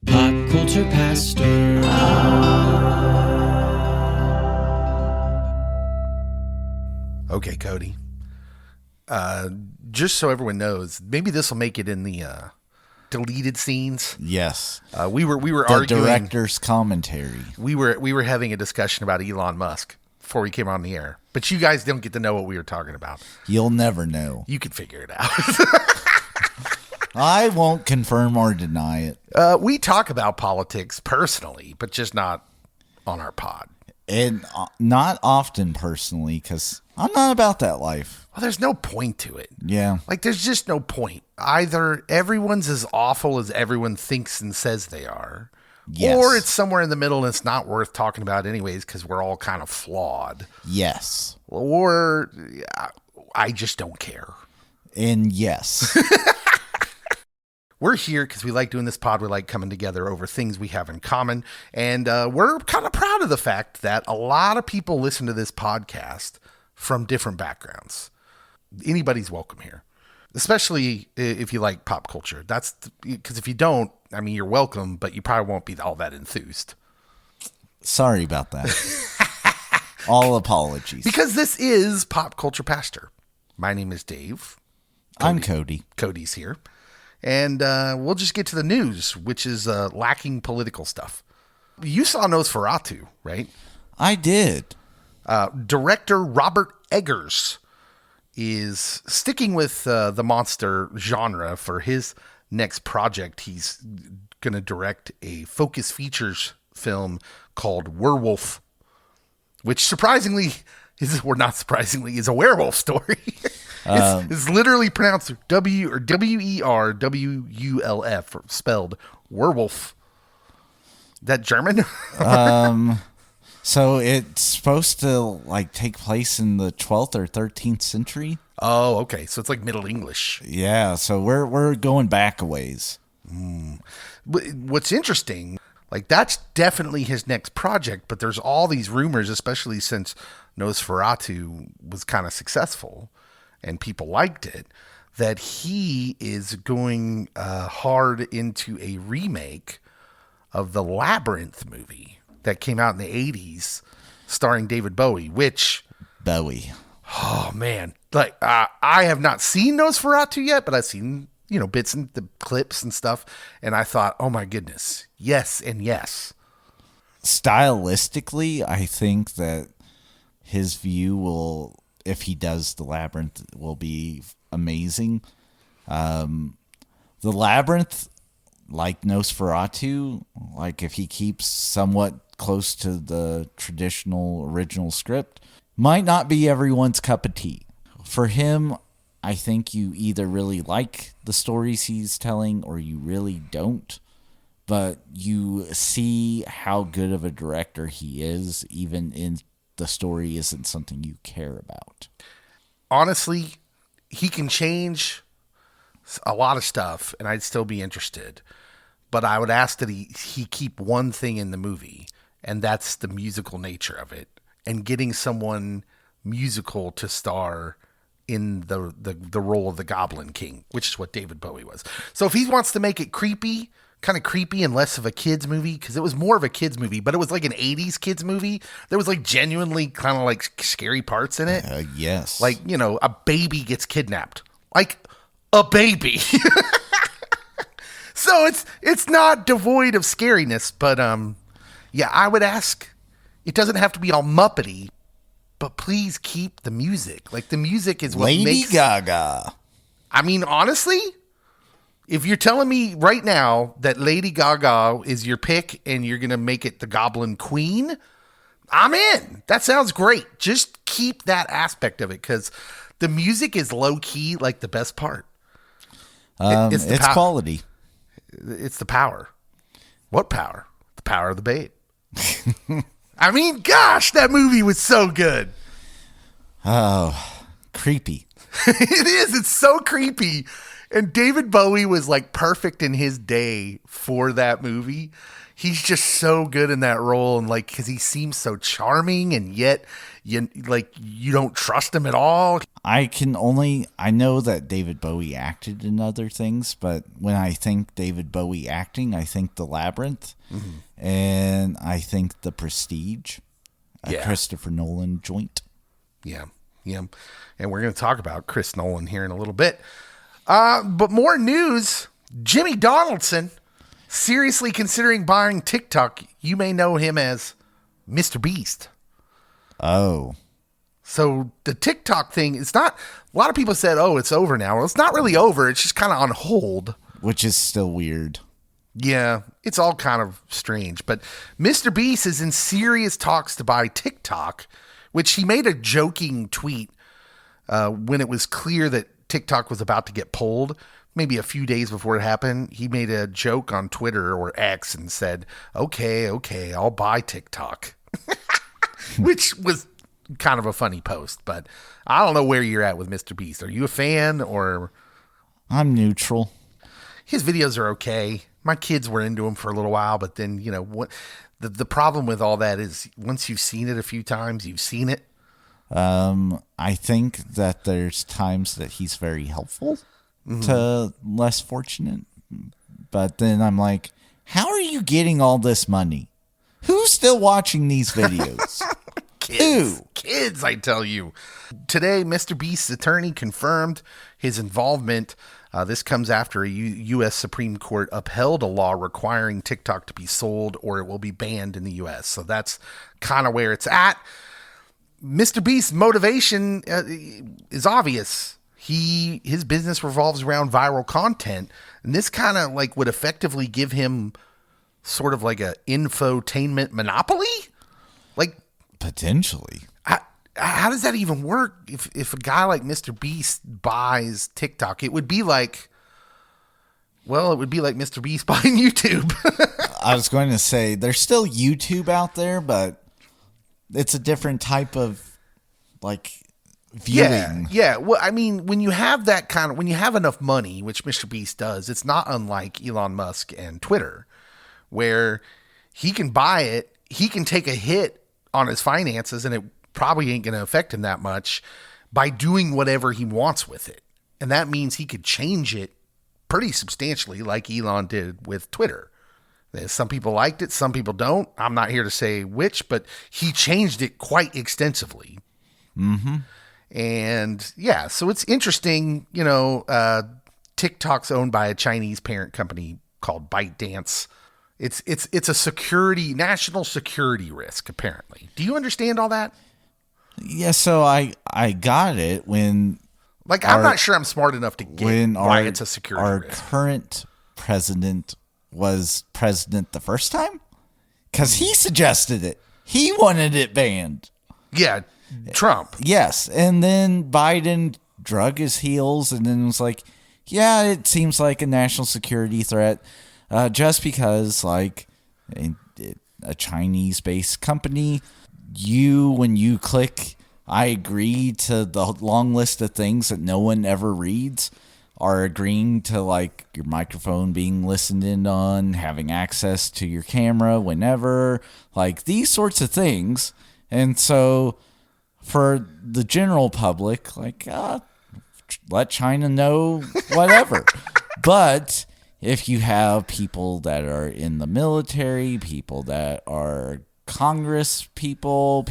Pop Culture Pastor. Okay, Cody. Just so everyone knows, maybe this will make it in the deleted scenes. Yes. We were The arguing. director's commentary. We were having a discussion about Elon Musk before we came on the air, but you guys don't get to know what we were talking about. You'll never know. You can figure it out. I won't confirm or deny it. We talk about politics personally, but just not on our pod. And not often personally, because I'm not about that life. Well, there's no point to it. Yeah. Like, there's just no point. Either everyone's as awful as everyone thinks and says they are, Yes. or it's somewhere in the middle and it's not worth talking about anyways because we're all kind of flawed. Yes. Or I just don't care. And yes. We're here because we like doing this pod. We like coming together over things we have in common. And we're kind of proud of the fact that a lot of people listen to this podcast from different backgrounds. Anybody's welcome here, especially if you like pop culture. That's because if you don't, I mean, you're welcome, but you probably won't be all that enthused. Sorry about that. All apologies. Because this is Pop Culture Pastor. My name is Dave. I'm Cody. Cody's here. And we'll just get to the news, which is lacking political stuff. You saw Nosferatu, right? I did. Director Robert Eggers is sticking with the monster genre for his next project. He's going to direct a focus features film called Werewolf, which surprisingly is, or not surprisingly, is a werewolf story. It's literally pronounced W-E-R-W-U-L-F, spelled werewolf. That German? So it's supposed to like take place in the 12th or 13th century. Oh, okay. So it's like Middle English. Yeah. So we're going back a ways. What's interesting, like that's definitely his next project, but there's all these rumors, especially since Nosferatu was kind of successful and people liked it, that he is going hard into a remake of the Labyrinth movie that came out in the 80s starring David Bowie, which... Bowie. Oh, man. Like, I have not seen Nosferatu yet, but I've seen, bits and the clips and stuff, and I thought, oh my goodness, yes and yes. Stylistically, I think that his view will, if he does the Labyrinth, will be amazing. The Labyrinth, like Nosferatu, like if he keeps somewhat close to the traditional original script, might not be everyone's cup of tea. For him, I think you either really like the stories he's telling or you really don't. But you see how good of a director he is, even in the story isn't something you care about. Honestly, he can change a lot of stuff, and I'd still be interested. But I would ask that he keep one thing in the movie, and that's the musical nature of it, and getting someone musical to star in the role of the Goblin King, which is what David Bowie was. So if he wants to make it kind of creepy and less of a kids movie, because it was more of a kids movie, but it was like an 80s kids movie. There was like genuinely kind of like scary parts in it. Yes. Like, a baby gets kidnapped. Like a baby. So it's not devoid of scariness, but yeah, I would ask, it doesn't have to be all Muppety, but please keep the music. Like the music is what Lady makes... Gaga. I mean, honestly, if you're telling me right now that Lady Gaga is your pick and you're going to make it the Goblin Queen, I'm in. That sounds great. Just keep that aspect of it because the music is low key, like the best part. It's quality. It's the power. What power? The power of the babe. I mean, gosh, that movie was so good. Oh, creepy. It is. It's so creepy. And David Bowie was like perfect in his day for that movie. He's just so good in that role. And like, cause he seems so charming and yet you don't trust him at all. I know that David Bowie acted in other things, but when I think David Bowie acting, I think The Labyrinth, and I think The Prestige, a Christopher Nolan joint. Yeah. And we're going to talk about Chris Nolan here in a little bit. But more news, Jimmy Donaldson seriously considering buying TikTok. You may know him as Mr. Beast. Oh. So the TikTok thing, it's not, a lot of people said, oh, it's over now. Well, it's not really over. It's just kind of on hold. Which is still weird. Yeah, it's all kind of strange. But Mr. Beast is in serious talks to buy TikTok, which he made a joking tweet when it was clear that TikTok was about to get pulled. Maybe a few days before it happened, he made a joke on Twitter or X and said, okay, I'll buy TikTok. Which was kind of a funny post, but I don't know where you're at with Mr. Beast. Are you a fan or? I'm neutral. His videos are okay. My kids were into him for a little while, but then, what the problem with all that is once you've seen it a few times, you've seen it. I think that there's times that he's very helpful to less fortunate, but then I'm like, how are you getting all this money? Who's still watching these videos? Kids, I tell you. Today, Mr. Beast's attorney confirmed his involvement. This comes after a U.S. Supreme Court upheld a law requiring TikTok to be sold or it will be banned in the U.S. So that's kind of where it's at. Mr. Beast's motivation is obvious. His business revolves around viral content, and this kind of like would effectively give him sort of like a infotainment monopoly. Like potentially. How does that even work? If a guy like Mr. Beast buys TikTok, it would be like Mr. Beast buying YouTube. I was going to say there's still YouTube out there, but it's a different type of like viewing. Yeah. Well, I mean, when you have enough money, which Mr. Beast does, it's not unlike Elon Musk and Twitter, where he can buy it, he can take a hit on his finances, and it probably ain't going to affect him that much by doing whatever he wants with it. And that means he could change it pretty substantially like Elon did with Twitter. Some people liked it, some people don't. I'm not here to say which, but he changed it quite extensively. Mm-hmm. And yeah, so it's interesting, TikTok's owned by a Chinese parent company called ByteDance. It's a national security risk, apparently. Do you understand all that? Yeah, so I got it when... Like, I'm not sure I'm smart enough to get why it's a security risk. Our current president was president the first time? Because he suggested it. He wanted it banned. Yeah, Trump. Yes, and then Biden drug his heels and then was like, yeah, it seems like a national security threat. Just because, like, a Chinese-based company, when you click, I agree to the long list of things that no one ever reads, are agreeing to, like, your microphone being listened in on, having access to your camera whenever, like, these sorts of things. And so, for the general public, like, let China know whatever. But... if you have people that are in the military, people that are Congress people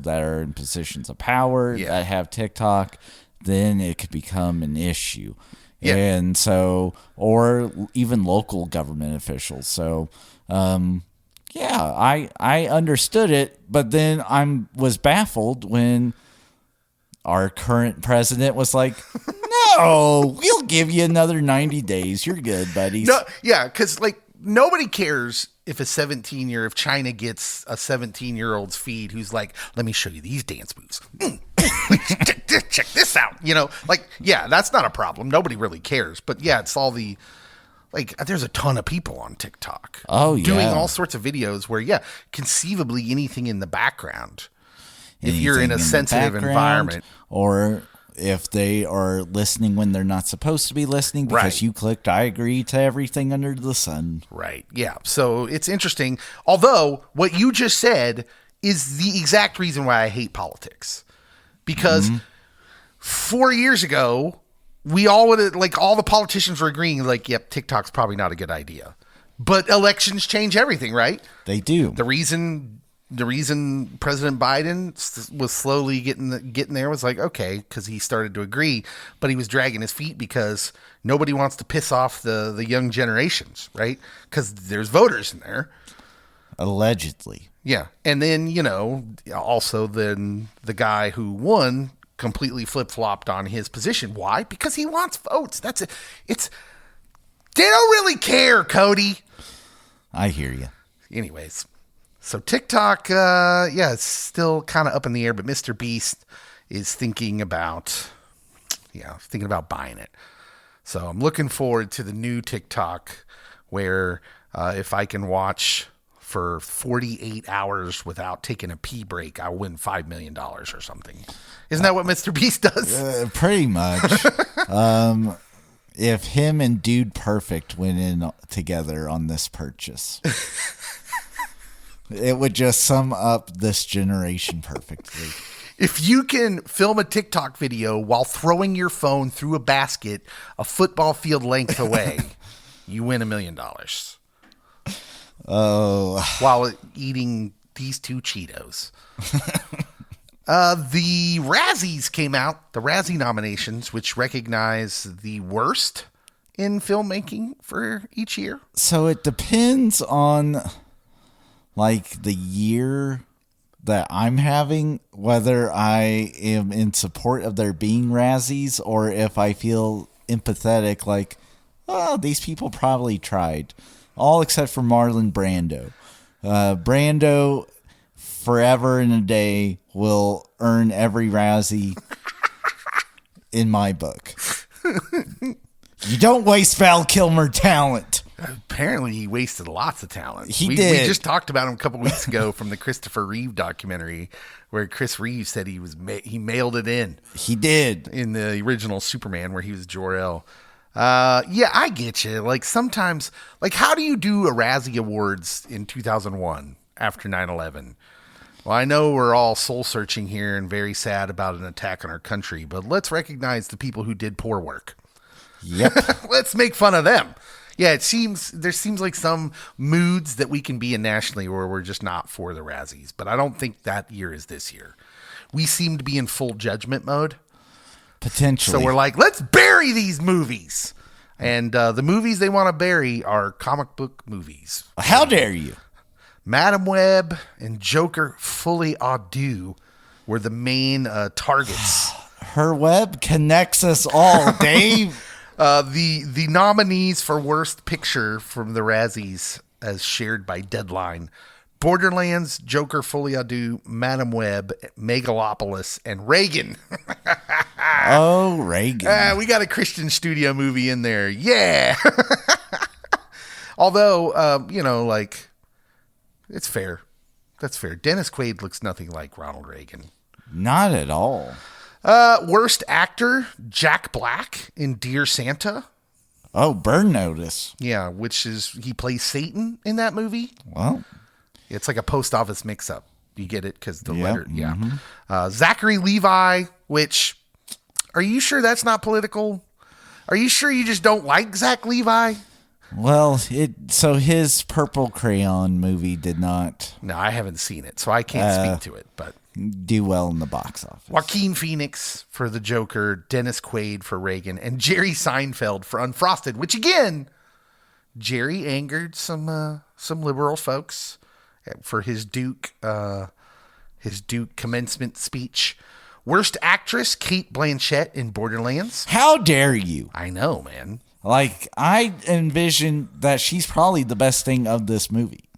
that are in positions of power that have TikTok, then it could become an issue. Yeah. And so, or even local government officials. So, I understood it, but then I was baffled when our current president was like, no, we'll give you another 90 days. You're good, buddies. No, yeah, because like nobody cares if if China gets a 17-year-old's feed who's like, let me show you these dance moves. Check this out. That's not a problem. Nobody really cares. But yeah, it's all there's a ton of people on TikTok. Oh, yeah. Doing all sorts of videos where, conceivably anything in the background. If you're in a sensitive environment. Or if they are listening when they're not supposed to be listening because you clicked, I agree to everything under the sun. Right. Yeah. So it's interesting. Although what you just said is the exact reason why I hate politics. Because 4 years ago, we all would like all the politicians were agreeing like, yep, TikTok's probably not a good idea. But elections change everything, right? They do. The reason President Biden was slowly getting there was like, okay, because he started to agree, but he was dragging his feet because nobody wants to piss off the young generations, right? Because there's voters in there. Allegedly. Yeah. And then, also then the guy who won completely flip-flopped on his position. Why? Because he wants votes. That's it. They don't really care, Cody. I hear you. Anyways, so TikTok, it's still kind of up in the air, but Mr. Beast is thinking about buying it. So I'm looking forward to the new TikTok where if I can watch for 48 hours without taking a pee break, I'll win $5 million or something. Isn't that what Mr. Beast does? Pretty much. If him and Dude Perfect went in together on this purchase, it would just sum up this generation perfectly. If you can film a TikTok video while throwing your phone through a basket a football field length away, you win $1 million. Oh. While eating these 2 Cheetos. The Razzies came out, the Razzie nominations, which recognize the worst in filmmaking for each year. So it depends on like the year that I'm having, whether I am in support of there being Razzies or if I feel empathetic, like, oh, these people probably tried. All except for Marlon Brando. Brando, forever and a day, will earn every Razzie in my book. You don't waste Val Kilmer talent. Apparently, he wasted lots of talent. He did. did. We just talked about him a couple weeks ago from the Christopher Reeve documentary, where Chris Reeve said he mailed it in. He did in the original Superman, where he was Jor-El. I get you. Like sometimes, like how do you do a Razzie Awards in 2001 after 9/11? Well, I know we're all soul searching here and very sad about an attack on our country, but let's recognize the people who did poor work. Yep. Let's make fun of them. Yeah, there seems like some moods that we can be in nationally where we're just not for the Razzies, but I don't think that year is this year. We seem to be in full judgment mode. Potentially. So we're like, let's bury these movies. And the movies they want to bury are comic book movies. How dare you? Madam Web and Joker Fully Ado were the main targets. Her web connects us all, Dave. The nominees for Worst Picture from the Razzies, as shared by Deadline: Borderlands, Joker Fully Ado, Madam Web, Megalopolis, and Reagan. Oh, Reagan. We got a Christian studio movie in there. Yeah. Although, it's fair. That's fair. Dennis Quaid looks nothing like Ronald Reagan. Not at all. Worst actor, Jack Black in Dear Santa. Oh, Burn Notice. Yeah, he plays Satan in that movie. Well, it's like a post office mix-up. You get it because the Yep, letter. Yeah. Zachary Levi, which, are you sure that's not political? Are you sure you just don't like Zach Levi? well, so his Purple Crayon movie did not No, I haven't seen it, so I can't speak to it. But do well in the box office. Joaquin Phoenix for the Joker, Dennis Quaid for Reagan, and Jerry Seinfeld for Unfrosted, which again, Jerry angered some liberal folks for his Duke commencement speech. Worst actress, Cate Blanchett in Borderlands. How dare you? I know, man. Like, I envision that she's probably the best thing of this movie.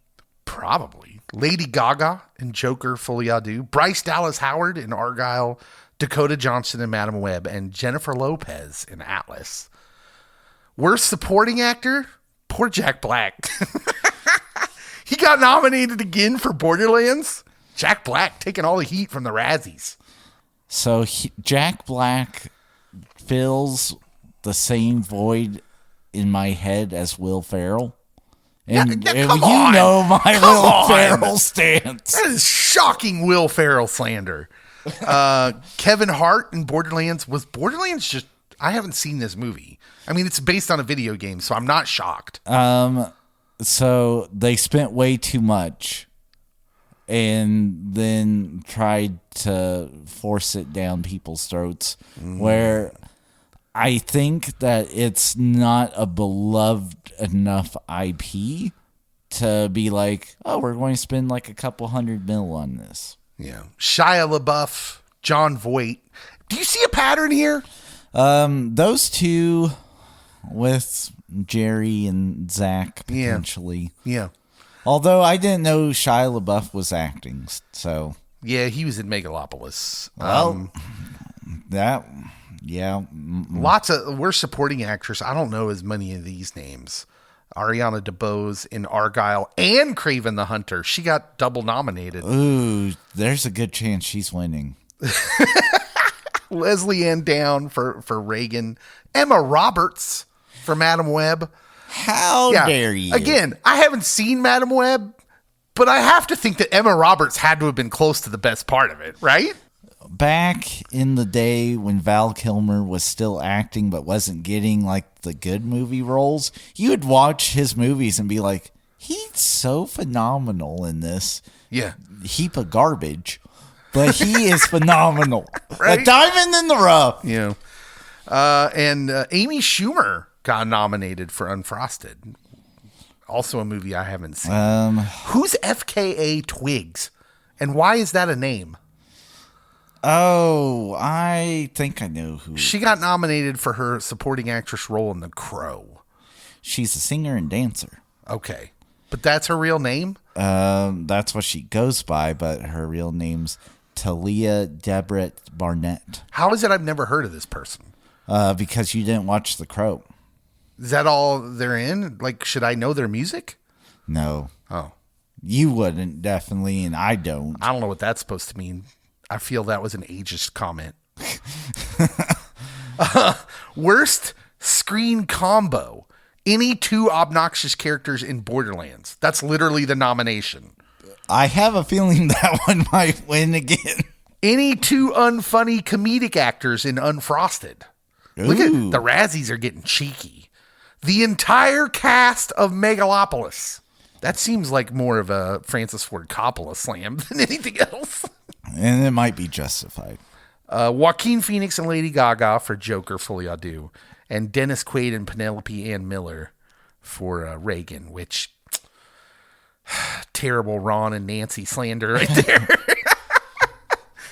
Probably. Lady Gaga in Joker Fully Ado. Bryce Dallas Howard in Argyle. Dakota Johnson in Madam Web. And Jennifer Lopez in Atlas. Worst supporting actor? Poor Jack Black. He got nominated again for Borderlands. Jack Black taking all the heat from the Razzies. So Jack Black fills the same void in my head as Will Ferrell. And come you on. know my Come Will on. Ferrell stance. That is shocking Will Ferrell slander. Kevin Hart in Borderlands. Was Borderlands just... I haven't seen this movie. I mean, it's based on a video game, so I'm not shocked. So they spent way too much and then tried to force it down people's throats, where I think that it's not a beloved enough IP to be like, oh, we're going to spend like a couple $100 million on this. Yeah. Shia LaBeouf, John Voight. Do you see a pattern here? Those two with Jerry and Zach potentially. Yeah. Although I didn't know Shia LaBeouf was acting, so. Yeah, he was in Megalopolis. Well, Lots of... We're supporting actress. I don't know as many of these names. Ariana DeBose in Argyle and Kraven the Hunter. She got double nominated. Ooh, there's a good chance she's winning. Leslie Ann Down for Reagan. Emma Roberts for Madam Web. How dare you? Again, I haven't seen Madam Web, but I have to think that Emma Roberts had to have been close to the best part of it, right? Back in the day when Val Kilmer was still acting but wasn't getting like the good movie roles, you would watch his movies and be like, he's so phenomenal in this heap of garbage, but he is phenomenal. Right? A diamond in the rough. Yeah. And Amy Schumer got nominated for Unfrosted. Also a movie I haven't seen. Who's FKA Twigs? And why is that a name? Oh, I think I know who. She got nominated for her supporting actress role in The Crow. She's a singer and dancer. Okay. But that's her real name? That's what she goes by, but her real name's Talia Debrett Barnett. How is it I've never heard of this person? Because you didn't watch The Crow. Is that all they're in? Like, should I know their music? No. Oh. You wouldn't, definitely, and I don't. I don't know what that's supposed to mean. I feel that was an ageist comment. Worst screen combo. Any two obnoxious characters in Borderlands. That's literally the nomination. I have a feeling that one might win again. Any two unfunny comedic actors in Unfrosted. Ooh. Look at the Razzies are getting cheeky. The entire cast of Megalopolis. That seems like more of a Francis Ford Coppola slam than anything else. And it might be justified. Joaquin Phoenix and Lady Gaga for Joker, Folie à Deux. And Dennis Quaid and Penelope Ann Miller for Reagan, which... terrible Ron and Nancy slander right there.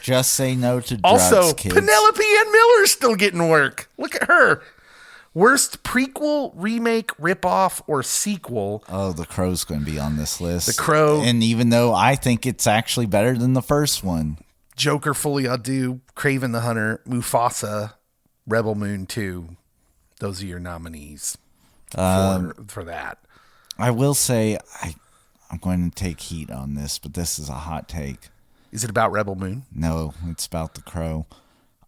Just say no to drugs, also, kids. Penelope Ann Miller's still getting work. Look at her. Worst prequel, remake, ripoff, or sequel. Oh, The Crow's going to be on this list. The Crow. And even though I think it's actually better than the first one. Joker, Folie à Deux, Kraven the Hunter, Mufasa, Rebel Moon 2. Those are your nominees for that. I will say I'm going to take heat on this, but this is a hot take. Is it about Rebel Moon? No, it's about The Crow.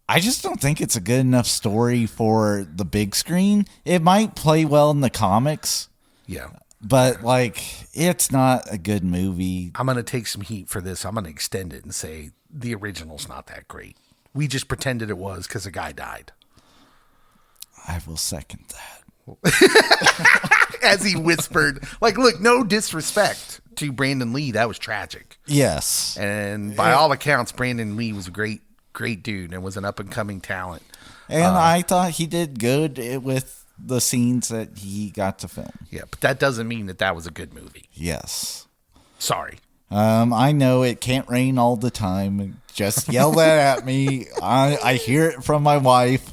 I just don't think it's a good enough story for the big screen. It might play well in the comics. Yeah. But, like, it's not a good movie. I'm going to take some heat for this. I'm going to extend it and say the original's not that great. We just pretended it was because a guy died. I will second that. As he whispered, like, look, no disrespect to Brandon Lee. That was tragic. Yes. And by all accounts, Brandon Lee was a great dude and was an up-and-coming talent. And I thought he did good with the scenes that he got to film. Yeah, but that doesn't mean that was a good movie. Yes. Sorry. I know it can't rain all the time. Just yell that at me. I hear it from my wife.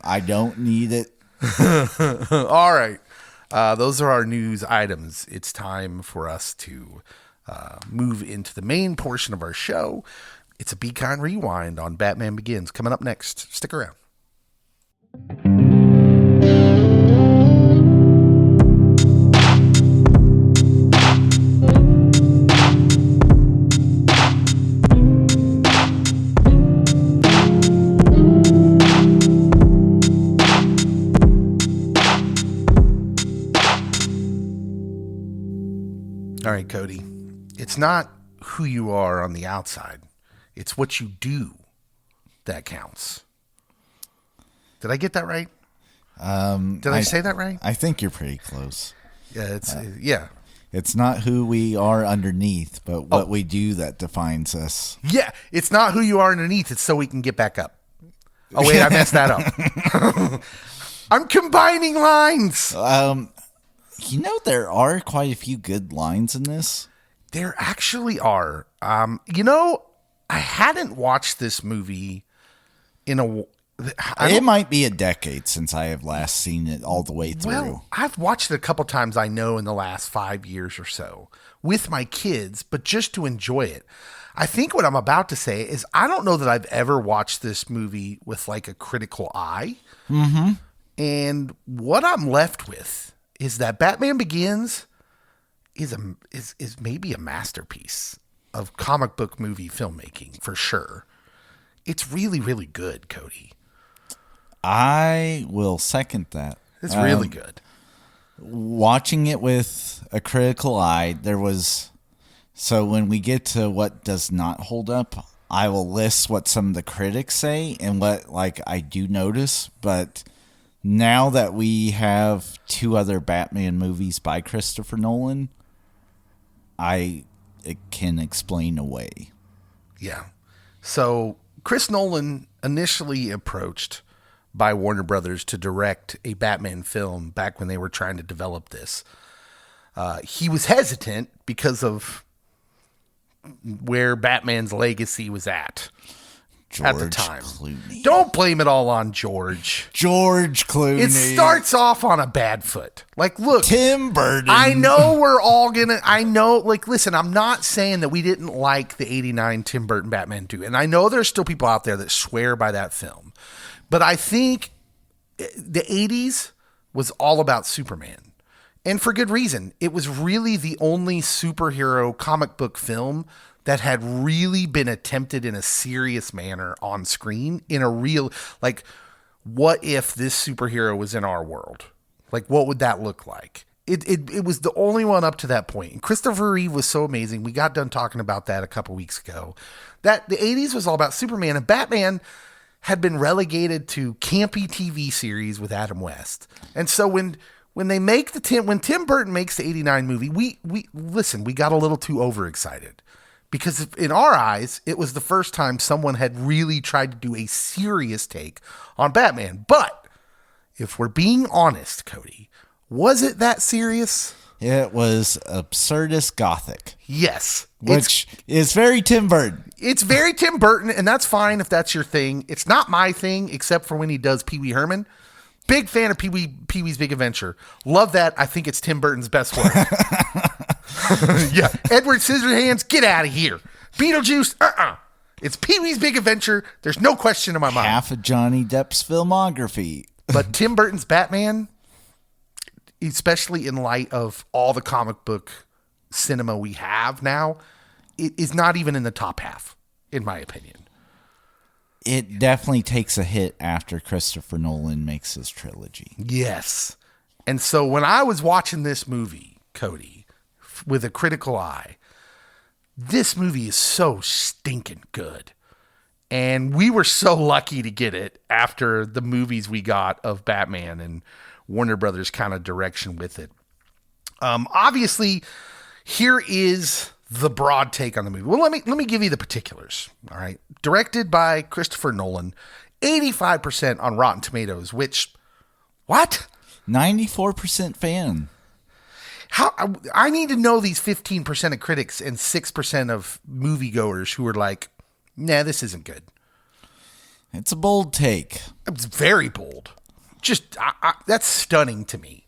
I don't need it. All right. Those are our news items. It's time for us to move into the main portion of our show. It's a Be Kind Rewind on Batman Begins. Coming up next. Stick around. All right, Cody. It's not who you are on the outside. It's what you do that counts. Did I get that right? Did I say that right? I think you're pretty close. Yeah, yeah. It's not who we are underneath, but what we do that defines us. Yeah, it's not who you are underneath. It's so we can get back up. Oh, wait, I messed that up. I'm combining lines. There are quite a few good lines in this. There actually are. I hadn't watched this movie in a... It might be a decade since I have last seen it all the way through. Well, I've watched it a couple times, I know, in the last 5 years or so with my kids, but just to enjoy it. I think what I'm about to say is I don't know that I've ever watched this movie with like a critical eye. Mm-hmm. And what I'm left with is that Batman Begins is maybe a masterpiece of comic book movie filmmaking for sure. It's really, really good, Cody. I will second that. It's really good. Watching it with a critical eye, so when we get to what does not hold up, I will list what some of the critics say and what I do notice. But now that we have 2 other Batman movies by Christopher Nolan, it can explain away. Yeah. So Chris Nolan initially approached by Warner Brothers to direct a Batman film back when they were trying to develop this. He was hesitant because of where Batman's legacy was at the time. Clooney. Don't blame it all on George. George Clooney. It starts off on a bad foot. Look, Tim Burton. I know we're all listen, I'm not saying that we didn't like the 89 Tim Burton Batman 2. And I know there's still people out there that swear by that film. But I think the 80s was all about Superman. And for good reason. It was really the only superhero comic book film that had really been attempted in a serious manner on screen in a real, what if this superhero was in our world? What would that look like? It was the only one up to that point. And Christopher Reeve was so amazing. We got done talking about that a couple weeks ago. That the 80s was all about Superman, and Batman had been relegated to campy TV series with Adam West. And so when Tim Burton makes the 89 movie, we got a little too overexcited. Because in our eyes, it was the first time someone had really tried to do a serious take on Batman. But if we're being honest, Cody, was it that serious? It was absurdist gothic. Yes. Which is very Tim Burton. It's very Tim Burton, and that's fine if that's your thing. It's not my thing, except for when he does Pee Wee Herman. Big fan of Pee-wee's Big Adventure. Love that. I think it's Tim Burton's best work. Yeah. Edward Scissorhands, get out of here. Beetlejuice, It's Pee-wee's Big Adventure. There's no question in my mind. Half of Johnny Depp's filmography. But Tim Burton's Batman, especially in light of all the comic book cinema we have now, it is not even in the top half, in my opinion. It definitely takes a hit after Christopher Nolan makes his trilogy. Yes. And so when I was watching this movie, Cody, with a critical eye, this movie is so stinking good. And we were so lucky to get it after the movies we got of Batman and Warner Brothers kind of direction with it. Obviously, here is the broad take on the movie. Well, let me give you the particulars. All right. Directed by Christopher Nolan, 85% on Rotten Tomatoes, which, what? 94% fan. How I need to know these 15% of critics and 6% of moviegoers who are like, nah, this isn't good. It's a bold take. It's very bold. Just, that's stunning to me.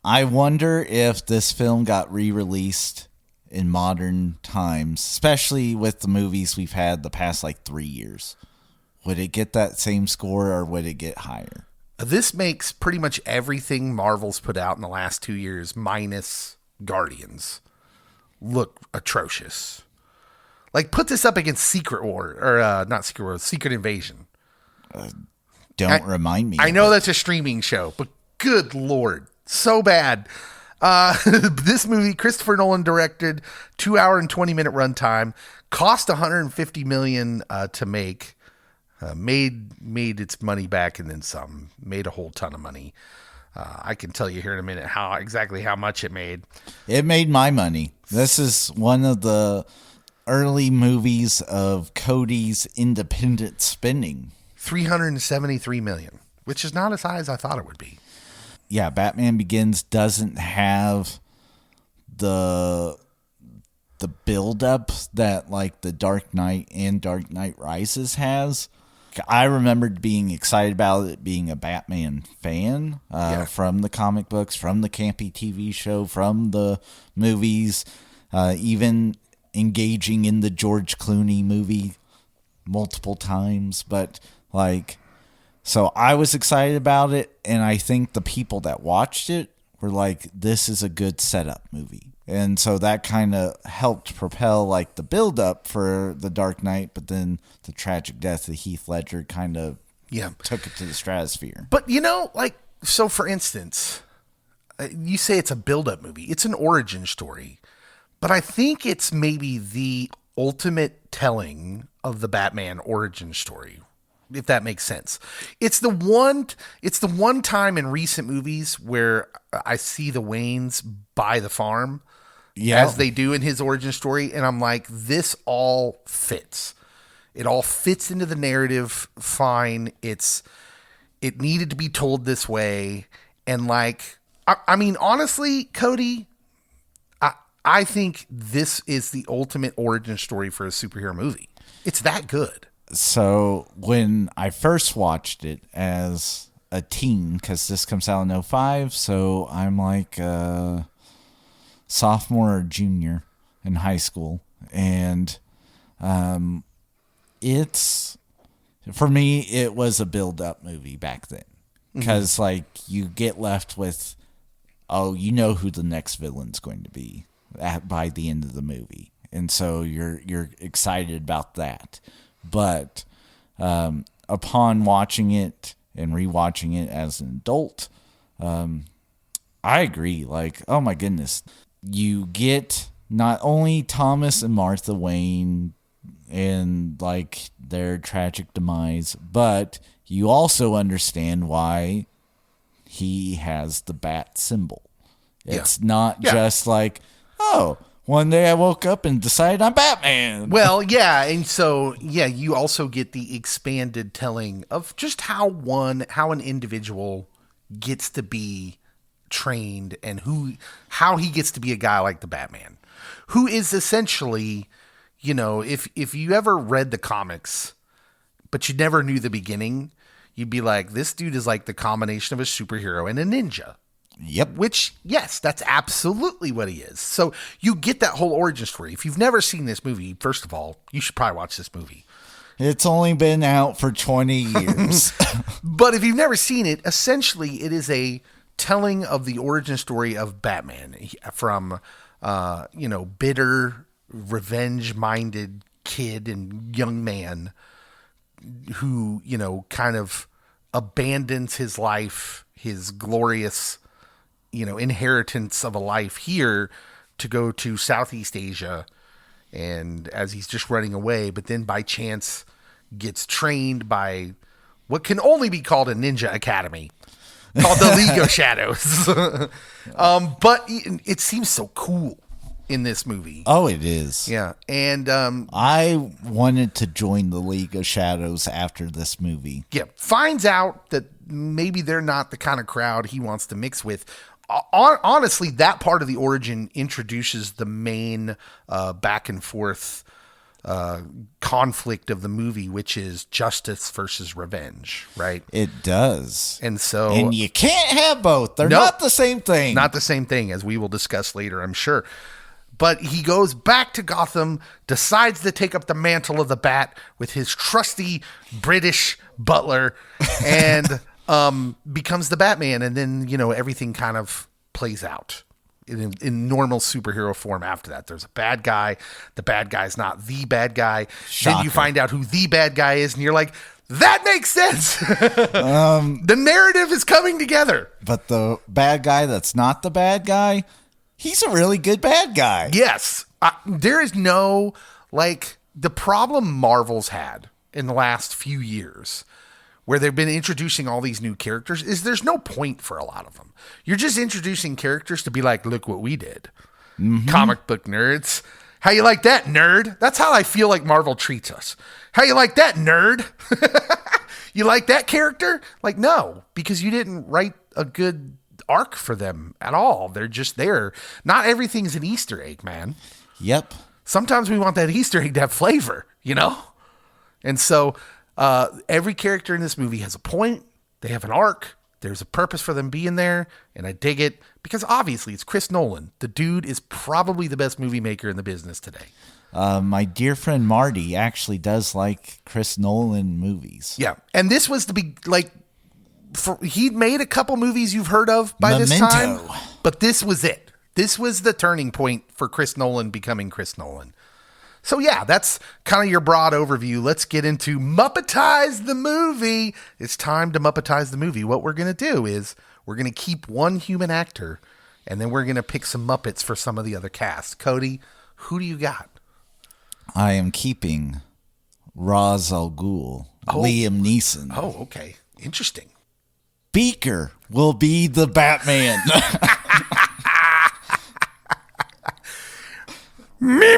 I wonder if this film got re-released in modern times, especially with the movies we've had the past 3 years. Would it get that same score or would it get higher? This makes pretty much everything Marvel's put out in the last 2 years, minus Guardians, look atrocious. Put this up against Secret War, or not Secret War, Secret Invasion. Don't remind me. I know that's a streaming show, but good Lord, so bad. This movie, Christopher Nolan directed, 2 hour and 20 minute runtime, cost $150 million to make. Made its money back and then some. Made a whole ton of money. I can tell you here in a minute exactly how much it made. It made my money. This is one of the early movies of Cody's independent spending. $373 million, which is not as high as I thought it would be. Yeah, Batman Begins doesn't have the build-up that like The Dark Knight and Dark Knight Rises has. I remembered being excited about it, being a Batman fan from the comic books, from the campy TV show, from the movies, even engaging in the George Clooney movie multiple times. But so I was excited about it, and I think the people that watched it were like, this is a good setup movie. And so that kind of helped propel the build up for The Dark Knight, but then the tragic death of Heath Ledger kind of took it to the stratosphere. But so for instance, you say it's a build up movie. It's an origin story, but I think it's maybe the ultimate telling of the Batman origin story, if that makes sense. It's the one time in recent movies where I see the Waynes buy the farm. As they do in his origin story. And I'm like, this all fits. It all fits into the narrative fine. It needed to be told this way. And I mean, honestly, Cody, I think this is the ultimate origin story for a superhero movie. It's that good. So when I first watched it as a teen, because this comes out in 2005, so I'm sophomore or junior in high school, and for me it was a build-up movie back then, because you get left with, you know who the next villain's going to be by the end of the movie, and so you're excited about that. But upon watching it and rewatching it as an adult, I agree. Oh my goodness. You get not only Thomas and Martha Wayne and their tragic demise, but you also understand why he has the bat symbol. It's not just one day I woke up and decided I'm Batman. Well, yeah. And so, you also get the expanded telling of just how an individual gets to be trained and how he gets to be a guy like the Batman, who is essentially, if you ever read the comics, but you never knew the beginning, you'd be like, this dude is like the combination of a superhero and a ninja. Yep. Which, yes, that's absolutely what he is. So you get that whole origin story. If you've never seen this movie, first of all, you should probably watch this movie. It's only been out for 20 years. But if you've never seen it, essentially it is a telling of the origin story of Batman from, bitter, revenge-minded kid and young man who, kind of abandons his life, his glorious, inheritance of a life here to go to Southeast Asia. And as he's just running away, but then by chance gets trained by what can only be called a ninja academy, called the League of Shadows. But it seems so cool in this movie. Oh, it is. Yeah. And I wanted to join the League of Shadows after this movie. Yeah. Finds out that maybe they're not the kind of crowd he wants to mix with. Honestly, that part of the origin introduces the main back and forth conflict of the movie, which is justice versus revenge, right? It does. And so, and you can't have both. They're not the same thing. Not the same thing, as we will discuss later, I'm sure. But he goes back to Gotham, decides to take up the mantle of the Bat with his trusty British butler, and becomes the Batman. And then, everything kind of plays out in normal superhero form after that. There's a bad guy. The bad guy's not the bad guy. Shocker. Then you find out who the bad guy is, and you're like, that makes sense. The narrative is coming together. But the bad guy that's not the bad guy, he's a really good bad guy. Yes. There is no, the problem Marvel's had, in the last few years, where they've been introducing all these new characters, is there's no point for a lot of them. You're just introducing characters to be like, look what we did. Comic book nerds. How you like that, nerd? That's how I feel like Marvel treats us. How you like that, nerd? You like that character? Like, no, because you didn't write a good arc for them at all. They're just there. Not everything's an Easter egg, man. Yep. Sometimes we want that Easter egg to have flavor, you know? And so every character in this movie has a point. They have an arc. There's a purpose for them being there. And I dig it because obviously it's Chris Nolan. The dude is probably the best movie maker in the business today. My dear friend Marty actually does like Chris Nolan movies. Yeah. And this was to be like, he'd made a couple movies you've heard of by this time, but this was it. This was the turning point for Chris Nolan becoming Chris Nolan. So yeah, that's kind of your broad overview. Let's get into Muppetize the movie. It's time to Muppetize the movie. What we're going to do is we're going to keep one human actor, and then we're going to pick some Muppets for some of the other cast. Cody, who do you got? I am keeping Ra's al Ghul, Liam Neeson. Oh, okay. Interesting. Beaker will be the Batman. Me.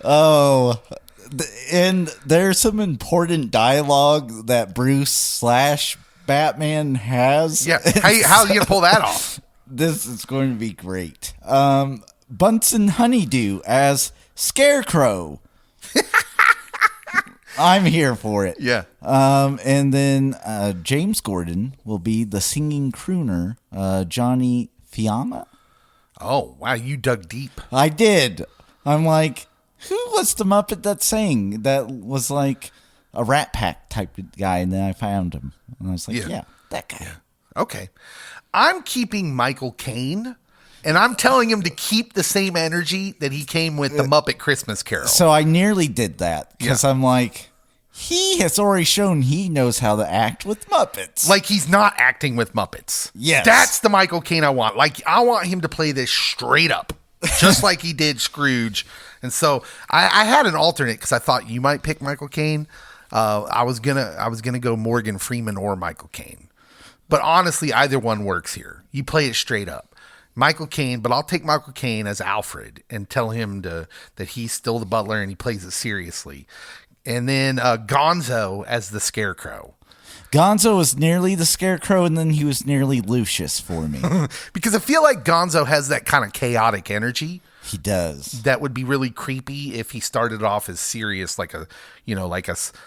Oh, and there's some important dialogue that Bruce / Batman has. Yeah, how do you pull that off? This is going to be great. Bunsen Honeydew as Scarecrow. I'm here for it. Yeah. And then James Gordon will be the singing crooner, Johnny Fiamma. Oh, wow, you dug deep. I did. I'm like, who was the Muppet that sang? That was like a Rat Pack type of guy, and then I found him. And I was like, yeah that guy. Yeah. Okay. I'm keeping Michael Caine, and I'm telling him to keep the same energy that he came with the Muppet Christmas Carol. So I nearly did that, because I'm like, he has already shown he knows how to act with Muppets. Like he's not acting with Muppets. Yes. That's the Michael Caine I want. Like I want him to play this straight up, just like he did Scrooge. And so I had an alternate because I thought you might pick Michael Caine. I was gonna go Morgan Freeman or Michael Caine. But honestly, either one works here. You play it straight up. Michael Caine, but I'll take Michael Caine as Alfred and tell him that he's still the butler and he plays it seriously. And then Gonzo as the Scarecrow. Gonzo was nearly the Scarecrow, and then he was nearly Lucius for me. Because I feel like Gonzo has that kind of chaotic energy. He does. That would be really creepy if he started off as serious, like a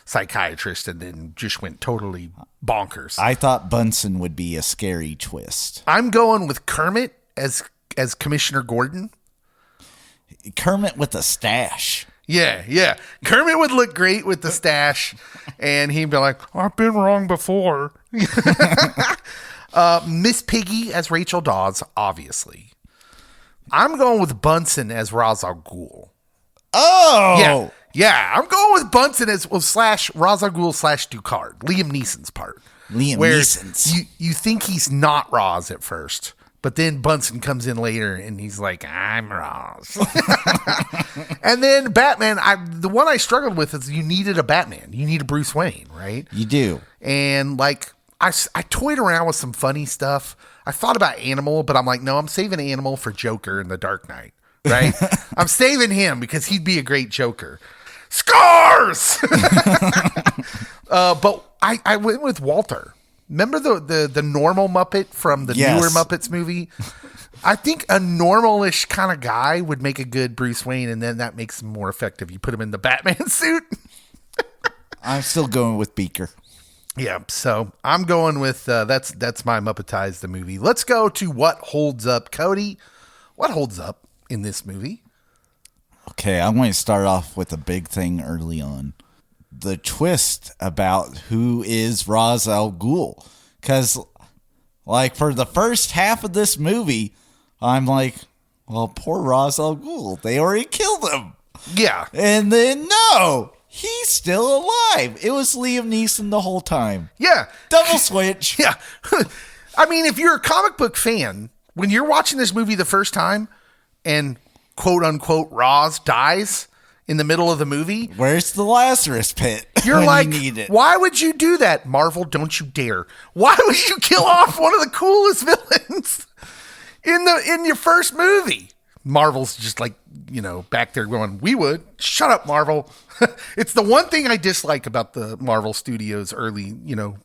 psychiatrist, and then just went totally bonkers. I thought Bunsen would be a scary twist. I'm going with Kermit as Commissioner Gordon. Kermit with a stash. Yeah. Kermit would look great with the stash, and he'd be like, I've been wrong before. Miss Piggy as Rachel Dawes, obviously. I'm going with Bunsen as Ra's al Ghul. Oh! Yeah. I'm going with Bunsen as / Ra's al Ghul / Ducard, Liam Neeson's part. Neeson's. You think he's not Ra's at first, but then Bunsen comes in later and he's like, I'm Ra's. And then Batman, the one I struggled with is you needed a Batman. You need a Bruce Wayne, right? You do. And like, I toyed around with some funny stuff. I thought about Animal, but I'm like, no, I'm saving Animal for Joker in The Dark Knight, right? I'm saving him because he'd be a great Joker. Scars! But I went with Walter. Remember the normal Muppet from the newer Muppets movie? I think a normal-ish kind of guy would make a good Bruce Wayne, and then that makes him more effective. You put him in the Batman suit. I'm still going with Beaker. Yeah, so I'm going with that's my Muppetize the movie. Let's go to what holds up. Cody, what holds up in this movie? Okay, I'm going to start off with a big thing early on. The twist about who is Ra's al Ghul. Because, like, for the first half of this movie, I'm like, well, poor Ra's al Ghul. They already killed him. Yeah. And then, no, he's still alive. It was Liam Neeson the whole time. Yeah. Double switch. Yeah. I mean, if you're a comic book fan, when you're watching this movie the first time and quote unquote Ra's dies, in the middle of the movie. Where's the Lazarus pit? You're when like, you need it? why would you do that? Marvel, don't you dare. Why would you kill off one of the coolest villains in your first movie? Marvel's just like, back there going, we would. Shut up, Marvel. It's the one thing I dislike about the Marvel Studios early,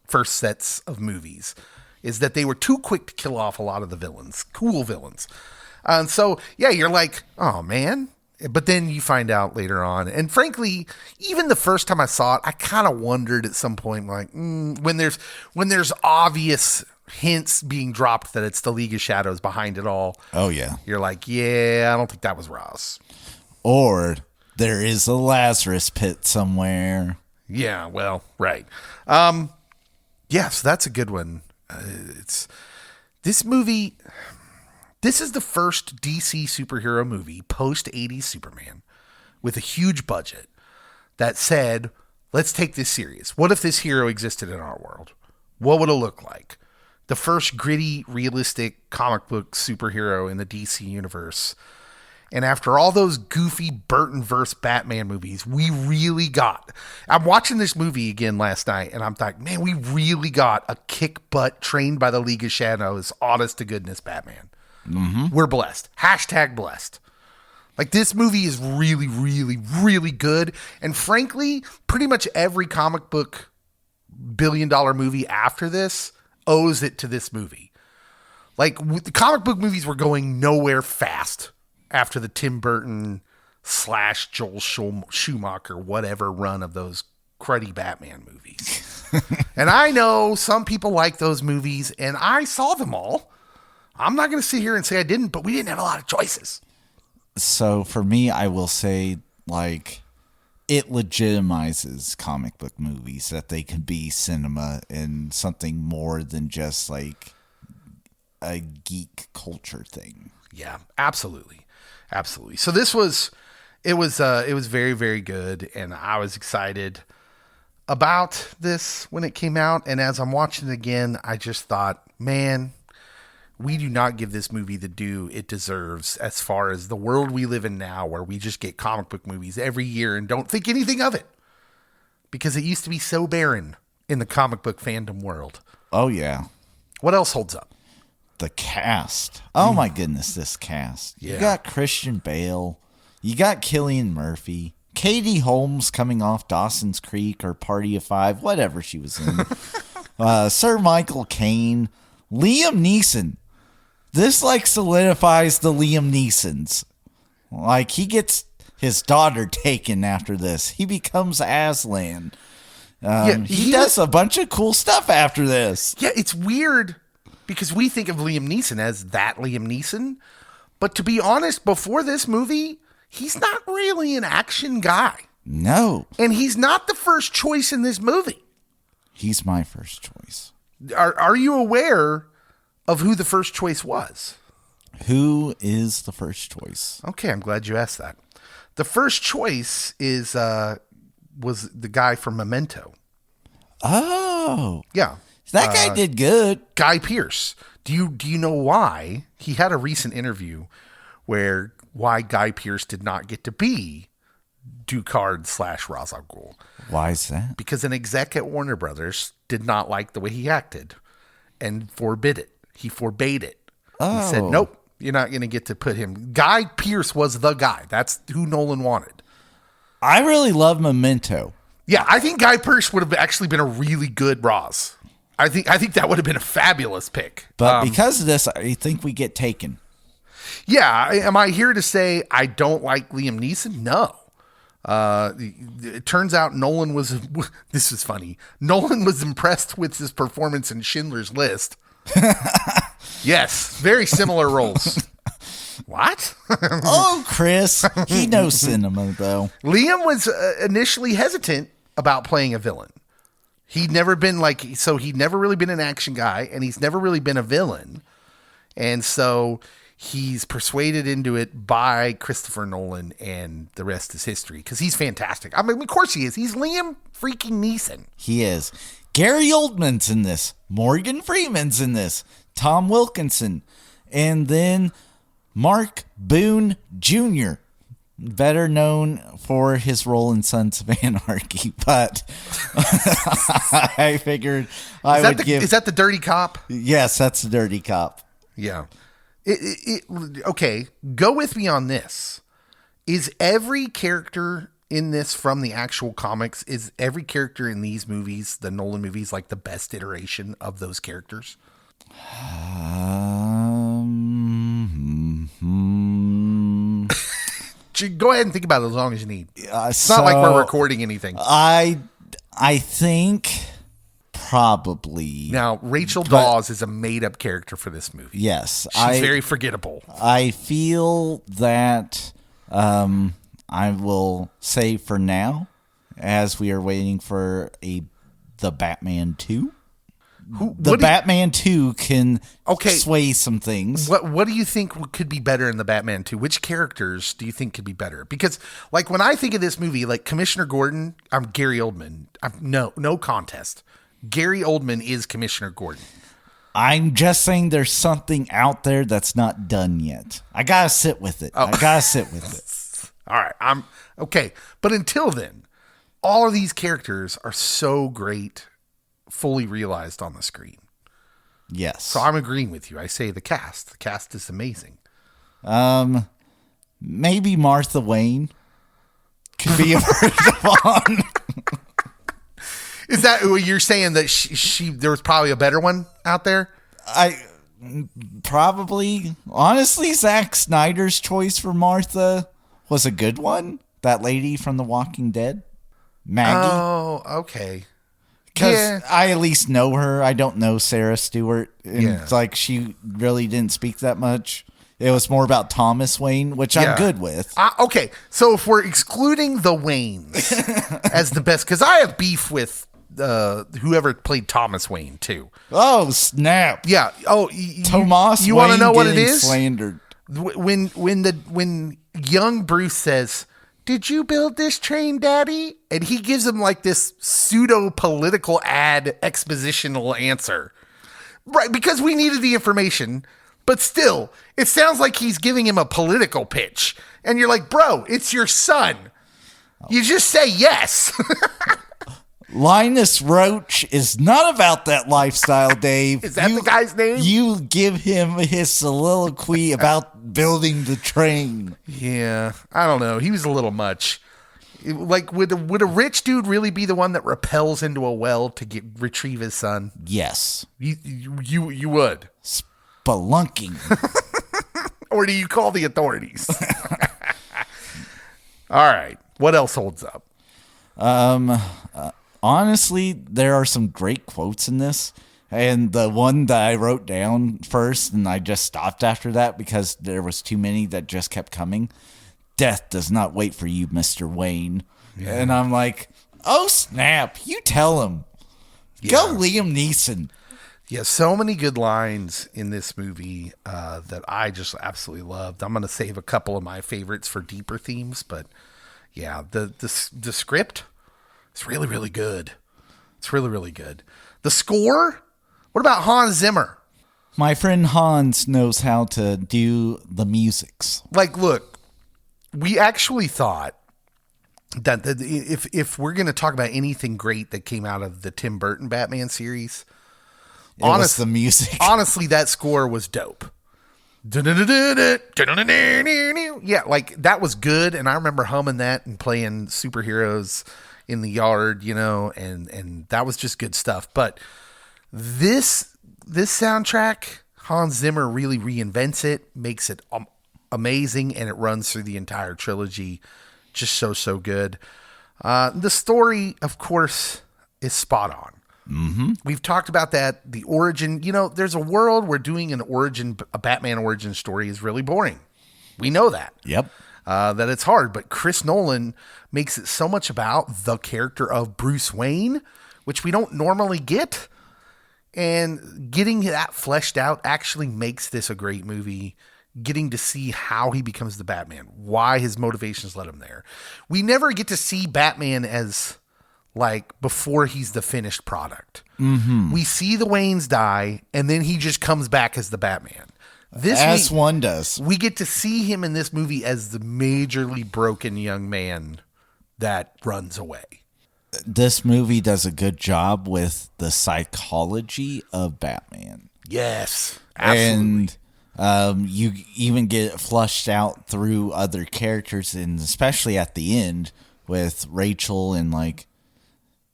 first sets of movies, is that they were too quick to kill off a lot of the villains, cool villains. And so, yeah, you're like, oh, man. But then you find out later on. And frankly, even the first time I saw it, I kind of wondered at some point, like, when there's obvious hints being dropped that it's the League of Shadows behind it all. Oh, yeah. You're like, yeah, I don't think that was Ross. Or there is a Lazarus pit somewhere. Yeah, well, right. So that's a good one. This movie... This is the first DC superhero movie post-80s Superman with a huge budget that said, let's take this serious. What if this hero existed in our world? What would it look like? The first gritty, realistic comic book superhero in the DC universe. And after all those goofy Burton-verse Batman movies, we really got... I'm watching this movie again last night, and I'm like, man, we really got a kick-butt, trained by the League of Shadows, honest-to-goodness Batman. Mm-hmm. We're blessed. # blessed. Like, this movie is really, really, really good. And frankly, pretty much every comic book billion-dollar movie after this owes it to this movie. Like, the comic book movies were going nowhere fast after the Tim Burton / Joel Schumacher whatever run of those cruddy Batman movies. And I know some people like those movies, and I saw them all. I'm not going to sit here and say I didn't, but we didn't have a lot of choices. So for me, I will say, like, it legitimizes comic book movies, that they can be cinema and something more than just like a geek culture thing. Yeah, absolutely. Absolutely. So it was very, very good. And I was excited about this when it came out. And as I'm watching it again, I just thought, man, we do not give this movie the due it deserves as far as the world we live in now, where we just get comic book movies every year and don't think anything of it, because it used to be so barren in the comic book fandom world. Oh, yeah. What else holds up? The cast. Oh, my goodness, this cast. Yeah. You got Christian Bale. You got Cillian Murphy. Katie Holmes coming off Dawson's Creek or Party of Five, whatever she was in. Sir Michael Caine. Liam Neeson. This, like, solidifies the Liam Neesons. Like, he gets his daughter taken after this. He becomes Aslan. He does a bunch of cool stuff after this. Yeah, it's weird because we think of Liam Neeson as that Liam Neeson. But to be honest, before this movie, he's not really an action guy. No. And he's not the first choice in this movie. He's my first choice. Are you aware of who the first choice was? Who is the first choice? Okay, I'm glad you asked that. The first choice was the guy from Memento. Oh. Yeah. That guy did good. Guy Pearce. Do you know why? He had a recent interview why Guy Pearce did not get to be Ducard / Ra's al Ghul. Why is that? Because an exec at Warner Brothers did not like the way he acted and forbade it. He forbade it. Oh. He said, nope, you're not going to get to put him. Guy Pearce was the guy. That's who Nolan wanted. I really love Memento. Yeah, I think Guy Pearce would have actually been a really good Roz. I think that would have been a fabulous pick. But because of this, I think we get taken. Yeah. Am I here to say I don't like Liam Neeson? No. It turns out Nolan was, this is funny, Nolan was impressed with his performance in Schindler's List. Yes, very similar roles. What? Oh, Chris, he knows cinema, though. Liam was initially hesitant about playing a villain. He'd never really been an action guy, and he's never really been a villain. And so he's persuaded into it by Christopher Nolan, and the rest is history, because he's fantastic. I mean, of course he is. He's Liam freaking Neeson. He is. Gary Oldman's in this. Morgan Freeman's in this. Tom Wilkinson. And then Mark Boone Jr. better known for his role in Sons of Anarchy, but I figured Is that the dirty cop? Yes, that's the dirty cop. Yeah. Okay, go with me on this. Is every character in this from the actual comics, is every character in these movies, the Nolan movies, like the best iteration of those characters? Go ahead and think about it as long as you need. It's not like we're recording anything. I think probably. Now, Rachel Dawes is a made-up character for this movie. Yes. She's very forgettable. I feel that I will say for now, as we are waiting for the Batman 2. Batman 2 can sway some things. What do you think could be better in the Batman 2? Which characters do you think could be better? Because, like, when I think of this movie, like Commissioner Gordon, I'm Gary Oldman. No contest. Gary Oldman is Commissioner Gordon. I'm just saying there's something out there that's not done yet. I gotta sit with it. All right, I'm okay. But until then, all of these characters are so great, fully realized on the screen. Yes. So I'm agreeing with you. I say the cast. The cast is amazing. Maybe Martha Wayne could be a one. Is that what you're saying, that she there was probably a better one out there? Probably. Honestly, Zack Snyder's choice for Martha was a good one. That lady from The Walking Dead, Maggie. Oh, okay. Because I at least know her. I don't know Sarah Stewart. And it's like she really didn't speak that much. It was more about Thomas Wayne, which I'm good with. Okay, so if we're excluding the Waynes as the best, because I have beef with whoever played Thomas Wayne too. Oh, snap. Yeah. Oh, Thomas you Wayne want to know what it is? Slandered. When young Bruce says, "Did you build this train, Daddy?" And he gives him like this pseudo-political expositional answer. Right, because we needed the information, but still, it sounds like he's giving him a political pitch. And you're like, bro, it's your son. You just say yes. Linus Roach is not about that lifestyle, Dave. Is that the guy's name? You give him his soliloquy about building the train. Yeah, I don't know. He was a little much. Like, would a rich dude really be the one that rappels into a well to retrieve his son? Yes. You would. Spelunking. Or do you call the authorities? All right. What else holds up? Honestly, there are some great quotes in this. And the one that I wrote down first, and I just stopped after that because there was too many that just kept coming. Death does not wait for you, Mr. Wayne. Yeah. And I'm like, oh, snap. You tell him. Yeah. Go Liam Neeson. Yeah, so many good lines in this movie that I just absolutely loved. I'm going to save a couple of my favorites for deeper themes, but yeah, the script is really, really good. It's really, really good. The score? What about Hans Zimmer? My friend Hans knows how to do the musics. Like, look, we actually thought that if we're going to talk about anything great that came out of the Tim Burton Batman series, was the music. Honestly, that score was dope. Yeah, like that was good, and I remember humming that and playing superheroes in the yard, and that was just good stuff. But this soundtrack, Hans Zimmer really reinvents it, makes it amazing, and it runs through the entire trilogy. Just so good. The story, of course, is spot on. Mm-hmm. We've talked about that. The origin, there's a world where doing a Batman origin story is really boring. We know that. Yep. That it's hard, but Chris Nolan makes it so much about the character of Bruce Wayne, which we don't normally get. And getting that fleshed out actually makes this a great movie. Getting to see how he becomes the Batman, why his motivations led him there. We never get to see Batman as like before he's the finished product. Mm-hmm. We see the Waynes die, and then he just comes back as the Batman. As one does. We get to see him in this movie as the majorly broken young man that runs away. This movie does a good job with the psychology of Batman. Yes, absolutely. And you even get it flushed out through other characters, and especially at the end with Rachel and like,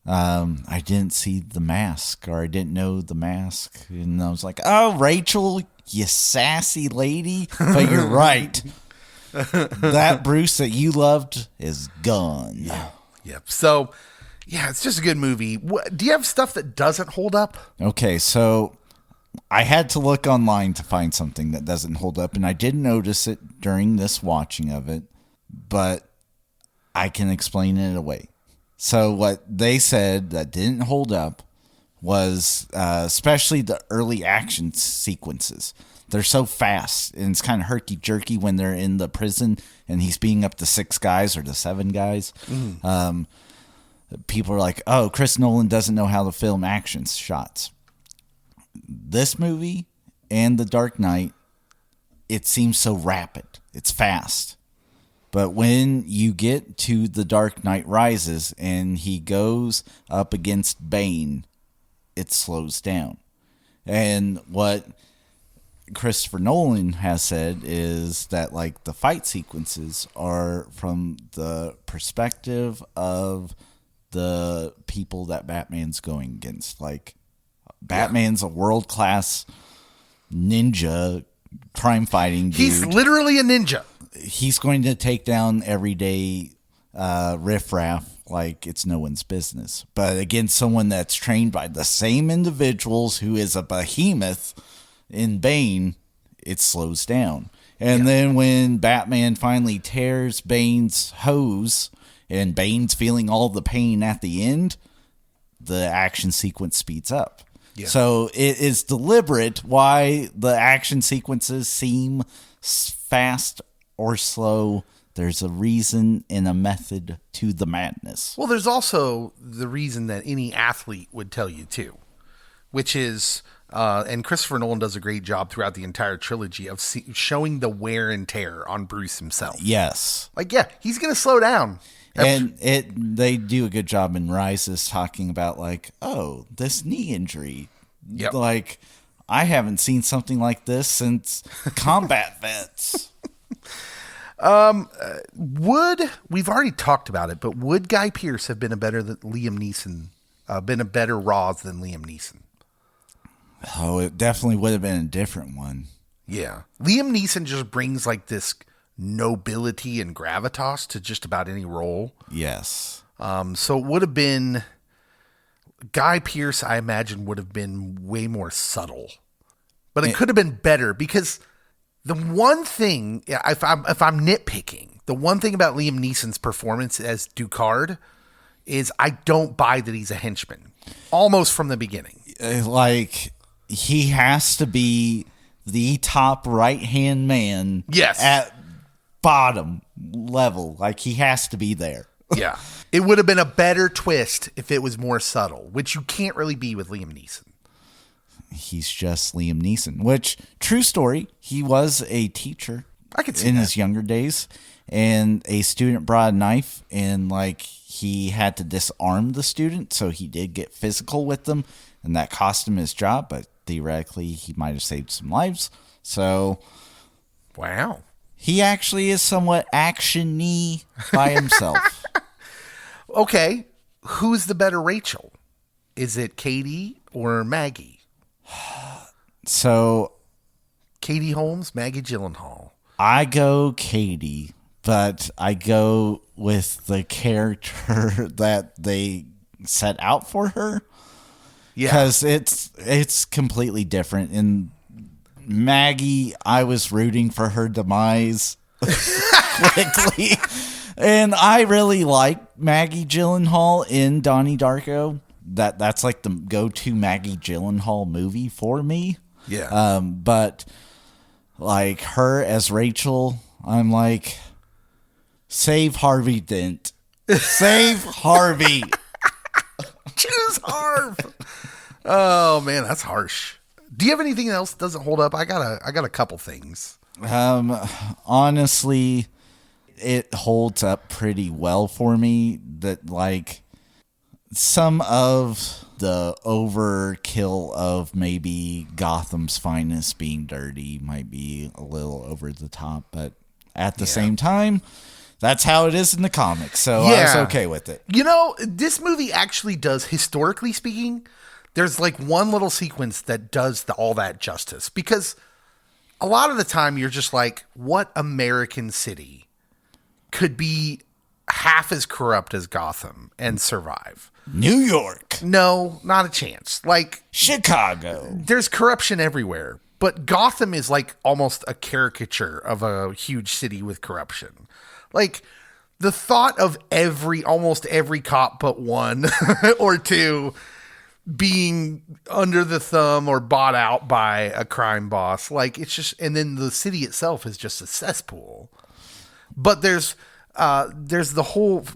I didn't see the mask, or I didn't know the mask. And I was like, oh, Rachel, you sassy lady. But you're right. That Bruce that you loved is gone. Yeah. Yep. So, yeah, it's just a good movie. Do you have stuff that doesn't hold up? Okay, so I had to look online to find something that doesn't hold up, and I did notice it during this watching of it, but I can explain it away. So what they said that didn't hold up was especially the early action sequences. They're so fast, and it's kind of herky-jerky when they're in the prison and he's beating up the 6 guys or the 7 guys. People are like, oh, Chris Nolan doesn't know how to film action shots. This movie and The Dark Knight, it seems so rapid. It's fast. But when you get to The Dark Knight Rises and he goes up against Bane, it slows down. And what Christopher Nolan has said is that like the fight sequences are from the perspective of the people that Batman's going against. Like Batman's a world-class ninja crime fighting dude. He's literally a ninja. He's going to take down everyday riffraff like it's no one's business. But against someone that's trained by the same individuals who is a behemoth in Bane, it slows down. And then when Batman finally tears Bane's hose and Bane's feeling all the pain at the end, the action sequence speeds up. Yeah. So it is deliberate why the action sequences seem fast or slow. There's a reason and a method to the madness. Well, there's also the reason that any athlete would tell you too, which is, and Christopher Nolan does a great job throughout the entire trilogy of showing the wear and tear on Bruce himself. Yes. Like, yeah, he's going to slow down. And they do a good job in Rises talking about like, oh, this knee injury. Yep. Like, I haven't seen something like this since combat vets. We've already talked about it, but would Guy Pearce have been a better than Liam Neeson, been a better Roz than Liam Neeson? Oh, it definitely would have been a different one. Yeah. Liam Neeson just brings like this nobility and gravitas to just about any role. Yes. So it would have been Guy Pearce, I imagine, would have been way more subtle, but it could have been better because the one thing, if I'm nitpicking, the one thing about Liam Neeson's performance as Ducard is I don't buy that he's a henchman almost from the beginning. Like he has to be the top right-hand man. Yes. At bottom level. Like he has to be there. Yeah. It would have been a better twist if it was more subtle, which you can't really be with Liam Neeson. He's just Liam Neeson, which, true story, he was a teacher I could see in that. his younger days, and a student brought a knife, and like he had to disarm the student, so he did get physical with them, and that cost him his job, but theoretically he might have saved some lives. So, wow. He actually is somewhat action-y by himself. Okay, who's the better Rachel? Is it Katie or Maggie? So, Katie Holmes, Maggie Gyllenhaal. I go Katie, but I go with the character that they set out for her. Yeah. Because it's completely different. In Maggie, I was rooting for her demise quickly. And I really like Maggie Gyllenhaal in Donnie Darko. That's like the go-to Maggie Gyllenhaal movie for me. Yeah. But like her as Rachel, I'm like, save Harvey Dent. Save Harvey. Choose Harv. Oh man, that's harsh. Do you have anything else that doesn't hold up? I got a couple things. Honestly, it holds up pretty well for me. That like some of the overkill of maybe Gotham's finest being dirty might be a little over the top, but at the same time, that's how it is in the comics, so I was okay with it. You know, this movie actually does, historically speaking, there's like one little sequence that does all that justice. Because a lot of the time you're just like, what American city could be half as corrupt as Gotham and survive? New York. No, not a chance. Like Chicago. There's corruption everywhere. But Gotham is like almost a caricature of a huge city with corruption. Like the thought of almost every cop but one or two being under the thumb or bought out by a crime boss. Like it's just, and then the city itself is just a cesspool. But there's the whole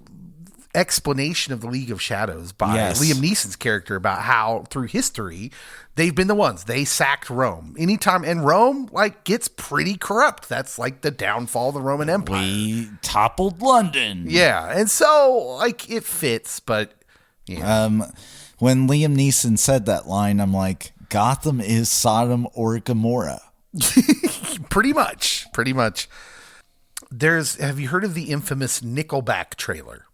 explanation of the League of Shadows by Liam Neeson's character about how through history they've been the ones. They sacked Rome. Anytime, and Rome like gets pretty corrupt. That's like the downfall of the Roman Empire. We toppled London. Yeah, and so like it fits, but when Liam Neeson said that line, I'm like, Gotham is Sodom or Gomorrah. Pretty much. Have you heard of the infamous Nickelback trailer?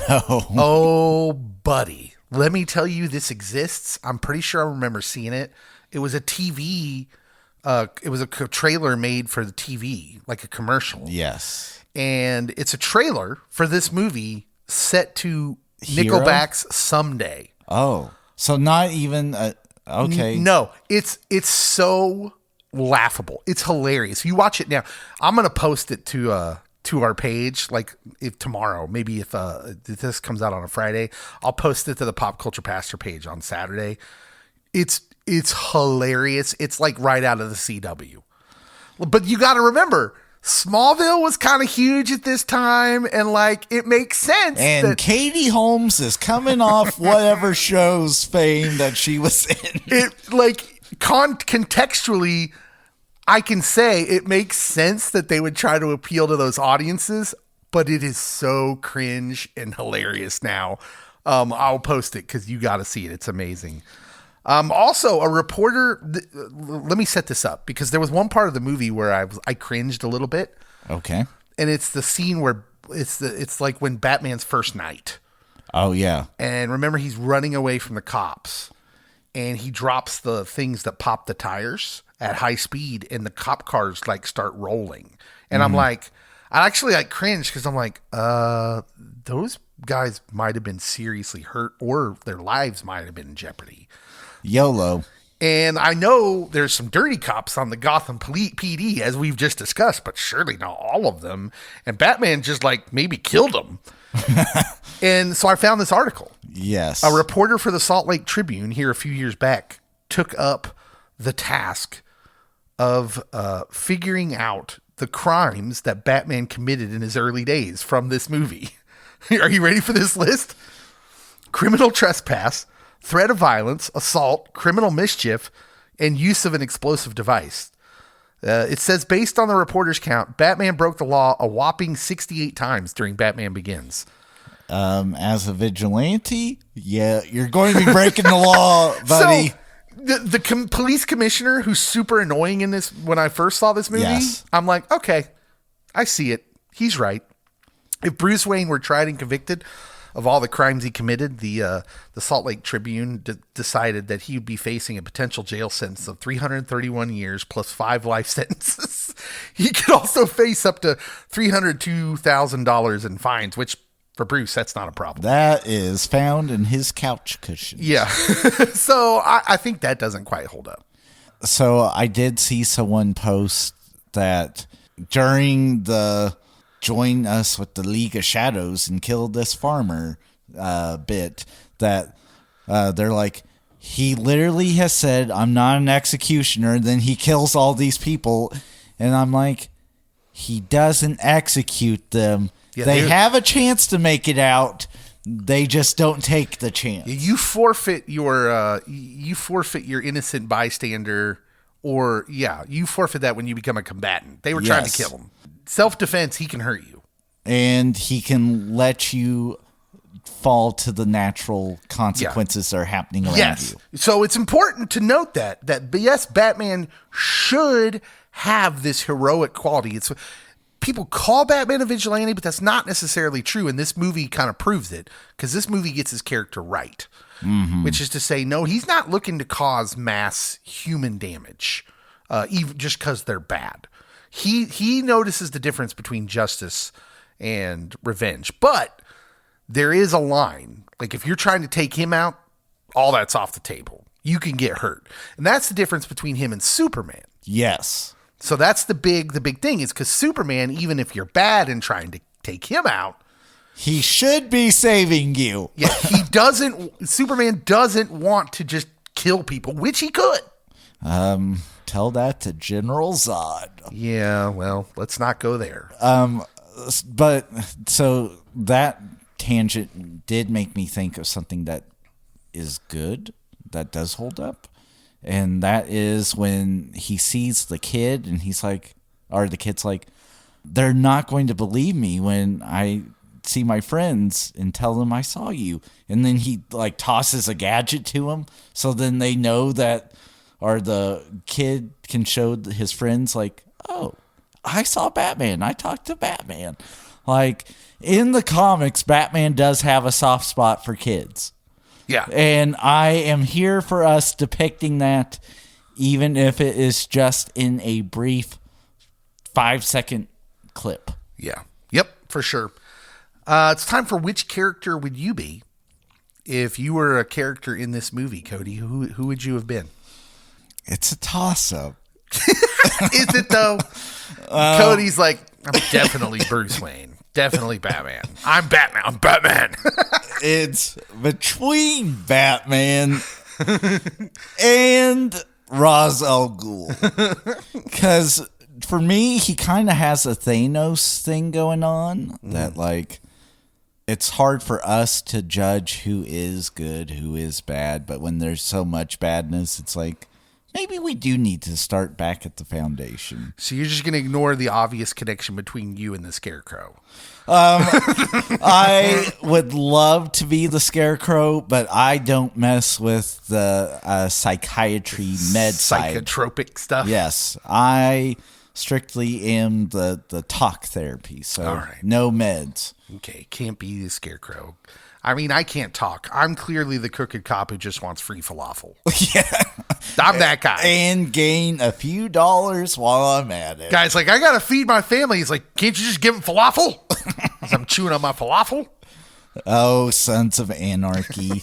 No. Oh, buddy. Let me tell you, this exists. I'm pretty sure I remember seeing it. It was a TV. It was a trailer made for the TV, like a commercial. Yes. And it's a trailer for this movie set to Hero? Nickelback's Someday. Oh, so not even okay. No, it's so laughable. It's hilarious. You watch it now. I'm gonna post it to our page, like if tomorrow, maybe if this comes out on a Friday, I'll post it to the Pop Culture Pastor page on Saturday. It's hilarious. It's like right out of the CW. But you got to remember, Smallville was kind of huge at this time, and like it makes sense. And that Katie Holmes is coming off whatever show's fame that she was in. It like contextually, I can say it makes sense that they would try to appeal to those audiences, but it is so cringe and hilarious now. I'll post it because you got to see it. It's amazing. Also, a reporter. Let me set this up because there was one part of the movie where I cringed a little bit. Okay. And it's the scene where it's like when Batman's first night. Oh yeah. And remember, he's running away from the cops, and he drops the things that pop the tires at high speed, and the cop cars like start rolling. And I'm like, I actually like cringe because I'm like, those guys might have been seriously hurt, or their lives might have been in jeopardy. YOLO. And I know there's some dirty cops on the Gotham PD, as we've just discussed, but surely not all of them. And Batman just like maybe killed them. And so I found this article. Yes. A reporter for the Salt Lake Tribune here a few years back took up the task of figuring out the crimes that Batman committed in his early days from this movie. Are you ready for this list? Criminal trespass, threat of violence, assault, criminal mischief, and use of an explosive device. It says, based on the reporter's count, Batman broke the law a whopping 68 times during Batman Begins. As a vigilante, yeah, you're going to be breaking the law, buddy. So, the police commissioner, who's super annoying in this, when I first saw this movie, yes. I'm like, okay, I see it. He's right. If Bruce Wayne were tried and convicted of all the crimes he committed, the Salt Lake Tribune decided that he would be facing a potential jail sentence of 331 years plus 5 life sentences. He could also face up to $302,000 in fines, which for Bruce, that's not a problem. That is found in his couch cushions. Yeah. So I think that doesn't quite hold up. So I did see someone post that during the join us with the League of Shadows and kill this farmer bit, that they're like, he literally has said, I'm not an executioner. Then he kills all these people. And I'm like, he doesn't execute them. Yeah, they have a chance to make it out. They just don't take the chance. You forfeit your innocent bystander, or you forfeit that when you become a combatant. They were trying to kill him. Self-defense, he can hurt you. And he can let you fall to the natural consequences that are happening around you. So it's important to note that yes, Batman should have this heroic quality. People call Batman a vigilante, but that's not necessarily true. And this movie kind of proves it, because this movie gets his character right, which is to say, no, he's not looking to cause mass human damage, even just because they're bad. He notices the difference between justice and revenge, but there is a line. Like, if you're trying to take him out, all that's off the table. You can get hurt. And that's the difference between him and Superman. Yes. So that's the big thing, is because Superman, even if you're bad and trying to take him out, he should be saving you. Yeah, Superman doesn't want to just kill people, which he could. Tell that to General Zod. Yeah, well, let's not go there. But so that tangent did make me think of something that is good, that does hold up. And that is when he sees the kid and the kid's like, they're not going to believe me when I see my friends and tell them I saw you. And then he tosses a gadget to him. So then they know that, or the kid can show his friends oh, I saw Batman. I talked to Batman. In the comics, Batman does have a soft spot for kids. Yeah. And I am here for us depicting that, even if it is just in a brief 5-second clip. Yeah. Yep, for sure. It's time for which character would you be if you were a character in this movie, Cody? Who would you have been? It's a toss-up. Is it, though? Cody's like, I'm definitely Bruce Wayne. Definitely Batman. I'm Batman. It's between Batman and Ra's al Ghul. Because for me, he kind of has a Thanos thing going on that, it's hard for us to judge who is good, who is bad. But when there's so much badness, it's maybe we do need to start back at the foundation. So you're just going to ignore the obvious connection between you and the Scarecrow. I would love to be the Scarecrow, but I don't mess with the psychiatry med psychotropic stuff. Yes, I strictly am the talk therapy, so all right. No meds. Okay, can't be the Scarecrow. I mean, I can't talk. I'm clearly the crooked cop who just wants free falafel. Yeah. I'm that guy. And gain a few dollars while I'm at it. Guy's like, I got to feed my family. He's like, can't you just give him falafel? As I'm chewing on my falafel. Oh, Sons of Anarchy.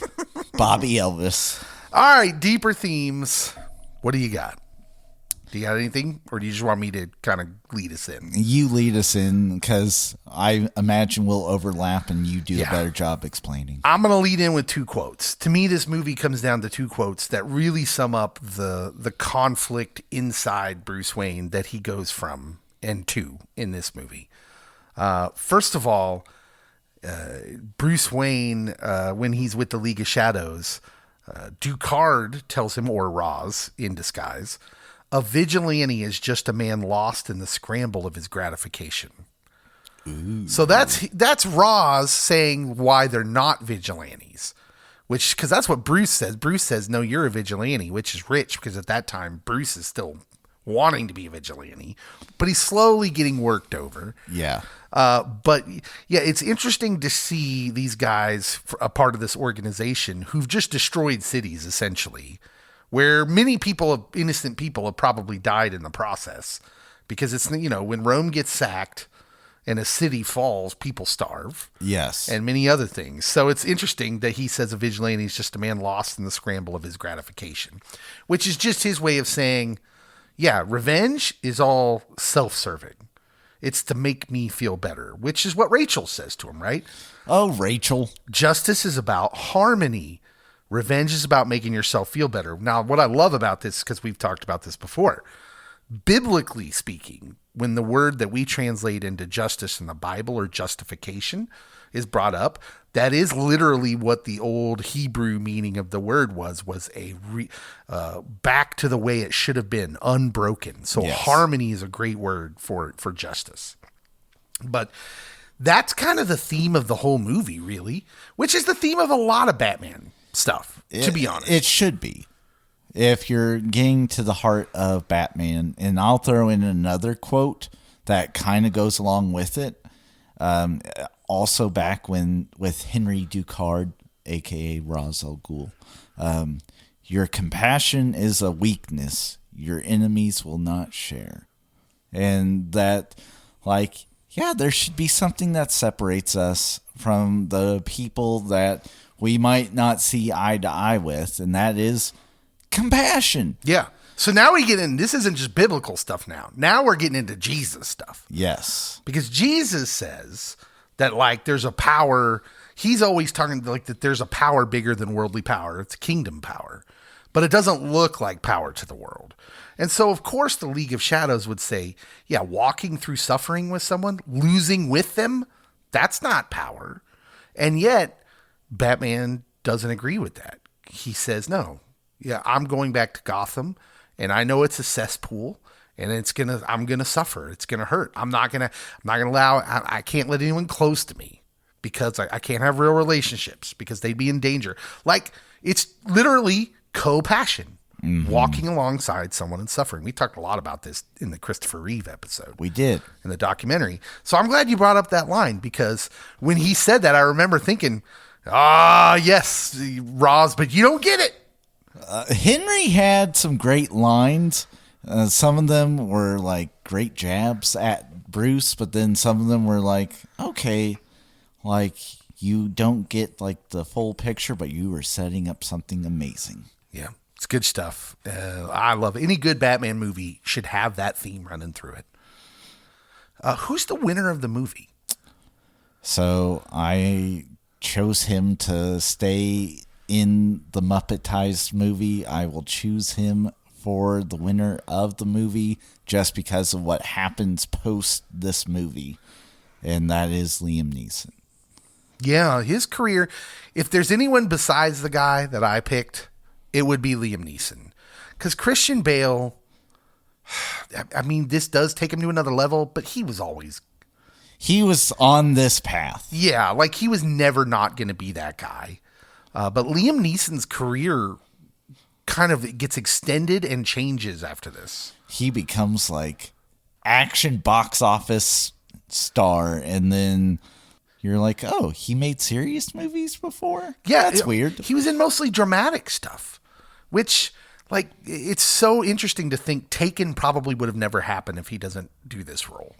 Bobby Elvis. All right, deeper themes. What do you got? Do you got anything? Or do you just want me to kind of lead us in? You lead us in, because I imagine we'll overlap and you do a better job explaining. I'm going to lead in with 2 quotes. To me, this movie comes down to 2 quotes that really sum up the conflict inside Bruce Wayne that he goes from and to in this movie. First of all, Bruce Wayne, when he's with the League of Shadows, Ducard tells him, or Ra's in disguise, a vigilante is just a man lost in the scramble of his gratification. Ooh. So that's Ra's saying why they're not vigilantes, because that's what Bruce says. Bruce says, no, you're a vigilante, which is rich, because at that time, Bruce is still wanting to be a vigilante, but he's slowly getting worked over. Yeah. But yeah, it's interesting to see these guys, a part of this organization, who've just destroyed cities, essentially, where many people, innocent people, have probably died in the process, because it's, when Rome gets sacked and a city falls, people starve. Yes. And many other things. So it's interesting that he says a vigilante is just a man lost in the scramble of his gratification, which is just his way of saying, yeah, revenge is all self-serving. It's to make me feel better, which is what Rachel says to him, right? Oh, Rachel. Justice is about harmony. Revenge is about making yourself feel better. Now, what I love about this, because we've talked about this before, biblically speaking, when the word that we translate into justice in the Bible, or justification, is brought up, that is literally what the old Hebrew meaning of the word was a back to the way it should have been, unbroken. So Yes. harmony is a great word for justice. But that's kind of the theme of the whole movie, really, which is the theme of a lot of Batman stuff, to be honest. It should be. If you're getting to the heart of Batman, and I'll throw in another quote that kind of goes along with it. Also back when with Henry Ducard, a.k.a. Ra's al Ghul, your compassion is a weakness your enemies will not share. And that, like, yeah, there should be something that separates us from the people that we might not see eye to eye with, and that is compassion. Yeah. So now we get in, this isn't just biblical stuff now. Now we're getting into Jesus stuff. Yes. Because Jesus says that, like, there's a power. He's always talking like that there's a power bigger than worldly power. It's kingdom power. But it doesn't look like power to the world. And so, of course, the League of Shadows would say, yeah, walking through suffering with someone, losing with them, that's not power. And yet, Batman doesn't agree with that. He says, no, yeah, I'm going back to Gotham, and I know it's a cesspool, and I'm gonna suffer. It's gonna hurt. I'm not gonna allow. I can't let anyone close to me because I can't have real relationships because they'd be in danger. Like, it's literally co-passion, walking alongside someone in suffering. We talked a lot about this in the Christopher Reeve episode. We did. In the documentary. So I'm glad you brought up that line, because when he said that, I remember thinking, yes, Roz, but you don't get it. Henry had some great lines. Some of them were like great jabs at Bruce, but then some of them were like, okay, like you don't get like the full picture, but you were setting up something amazing. Yeah, it's good stuff. I love it. Any good Batman movie should have that theme running through it. Who's the winner of the movie? So I chose him to stay in the Muppetized movie. I will choose him for the winner of the movie just because of what happens post this movie, and that is Liam Neeson. Yeah, his career, if there's anyone besides the guy that I picked, it would be Liam Neeson. Because Christian Bale, I mean, this does take him to another level, but he was on this path. Yeah, like he was never not going to be that guy. But Liam Neeson's career kind of gets extended and changes after this. He becomes like action box office star, and then you're like, oh, he made serious movies before? Yeah, that's weird. He was in mostly dramatic stuff, which, like, it's so interesting to think Taken probably would have never happened if he doesn't do this role.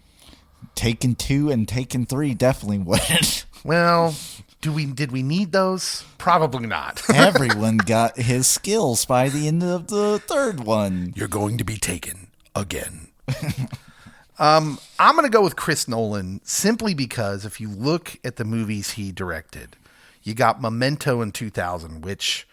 Taken 2 and Taken 3 definitely wouldn't. Well, did we need those? Probably not. Everyone got his skills by the end of the third one. You're going to be taken again. I'm going to go with Chris Nolan simply because if you look at the movies he directed, you got Memento in 2000, which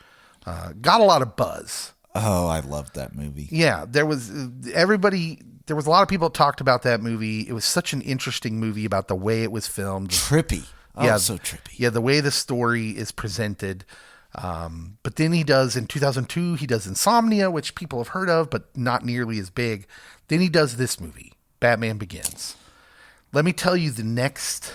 got a lot of buzz. Oh, I loved that movie. Yeah, there was a lot of people that talked about that movie. It was such an interesting movie about the way it was filmed. Trippy. Oh, yeah, so trippy. Yeah, the way the story is presented. But then he does, in 2002, he does Insomnia, which people have heard of, but not nearly as big. Then he does this movie, Batman Begins. Let me tell you the next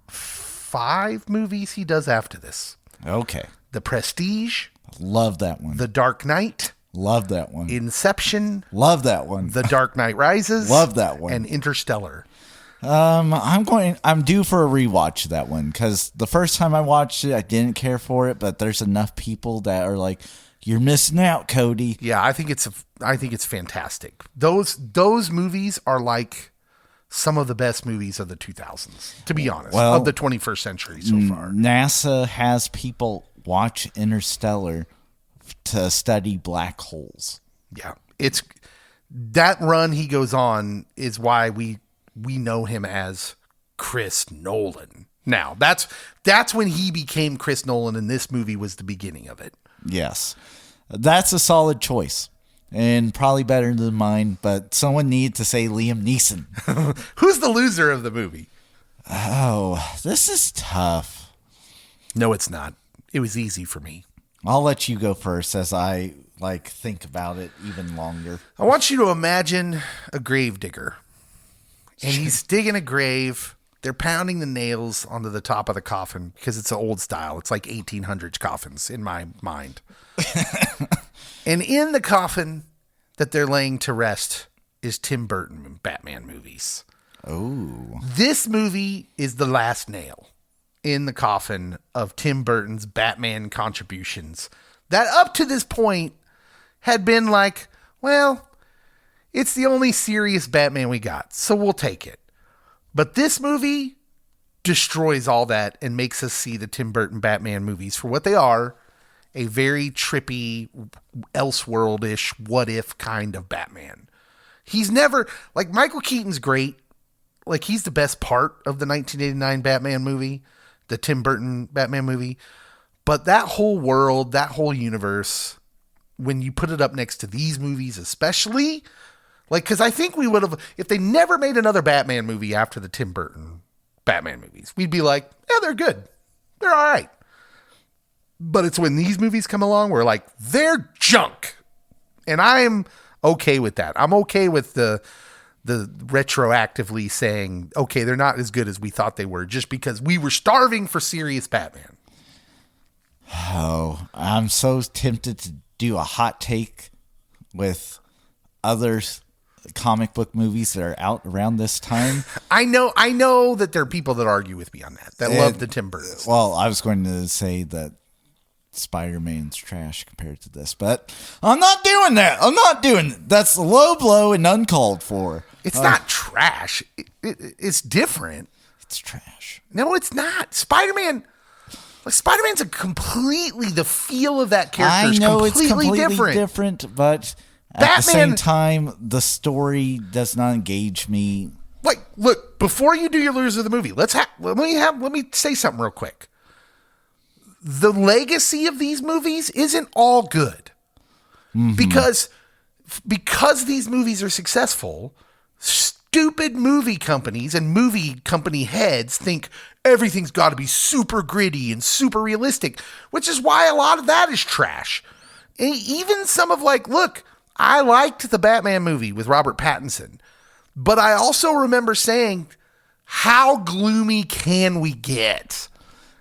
5 movies he does after this. Okay. The Prestige. Love that one. The Dark Knight. Love that one. Inception. Love that one. The Dark Knight Rises. Love that one. And Interstellar. I'm due for a rewatch of that one because the first time I watched it, I didn't care for it, but there's enough people that are like, "You're missing out, Cody." Yeah, I think it's fantastic. Those movies are like some of the best movies of the 2000s, to be honest, of the 21st century so far. NASA has people watch Interstellar to study black holes. Yeah, it's that run he goes on is why we know him as Chris Nolan. Now, that's when he became Chris Nolan, and this movie was the beginning of it. Yes. That's a solid choice, and probably better than mine, but someone needs to say Liam Neeson. Who's the loser of the movie? Oh, this is tough. No, it's not. It was easy for me. I'll let you go first as I think about it even longer. I want you to imagine a grave digger. And he's digging a grave. They're pounding the nails onto the top of the coffin because it's an old style. It's like 1800s coffins in my mind. And in the coffin that they're laying to rest is Tim Burton Batman movies. Oh. This movie is the last nail in the coffin of Tim Burton's Batman contributions that up to this point had been like, well, it's the only serious Batman we got, so we'll take it. But this movie destroys all that and makes us see the Tim Burton Batman movies for what they are, a very trippy, elseworldish, what-if kind of Batman. He's never, like, Michael Keaton's great. Like, he's the best part of the 1989 Batman movie, the Tim Burton Batman movie. But that whole world, that whole universe, when you put it up next to these movies especially, like, because I think we would have, if they never made another Batman movie after the Tim Burton Batman movies, we'd be like, yeah, they're good. They're all right. But it's when these movies come along, we're like, they're junk. And I'm okay with that. I'm okay with the retroactively saying, okay, they're not as good as we thought they were just because we were starving for serious Batman. Oh, I'm so tempted to do a hot take with other comic book movies that are out around this time. I know that there are people that argue with me on that love the Tim Burton stuff. Well, I was going to say that Spider-Man's trash compared to this, but I'm not doing that. That's a low blow and uncalled for. It's not trash. It's different. It's trash. No, it's not. Spider-Man's a completely, the feel of that character is completely different, but at Batman, the same time, the story does not engage me. Like, look, before you do your lose of the movie, let me say something real quick. The legacy of these movies isn't all good. Mm-hmm. Because these movies are successful, stupid movie companies and movie company heads think everything's got to be super gritty and super realistic, which is why a lot of that is trash. And even some of look, I liked the Batman movie with Robert Pattinson, but I also remember saying, how gloomy can we get?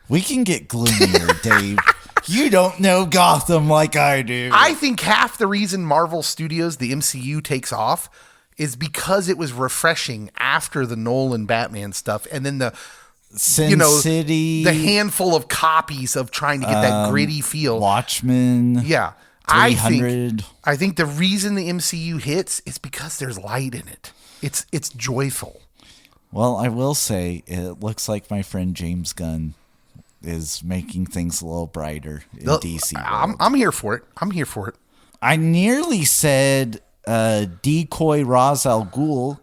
We can get gloomier, Dave. You don't know Gotham like I do. I think half the reason Marvel Studios, the MCU, takes off is because it was refreshing after the Nolan Batman stuff, and then the Sin City, the handful of copies of trying to get that gritty feel. Watchmen. Yeah. 300. I think the reason the MCU hits is because there's light in it. It's joyful. Well, I will say it looks like my friend James Gunn is making things a little brighter in DC world. I'm here for it. I nearly said Decoy Ra's al Ghul.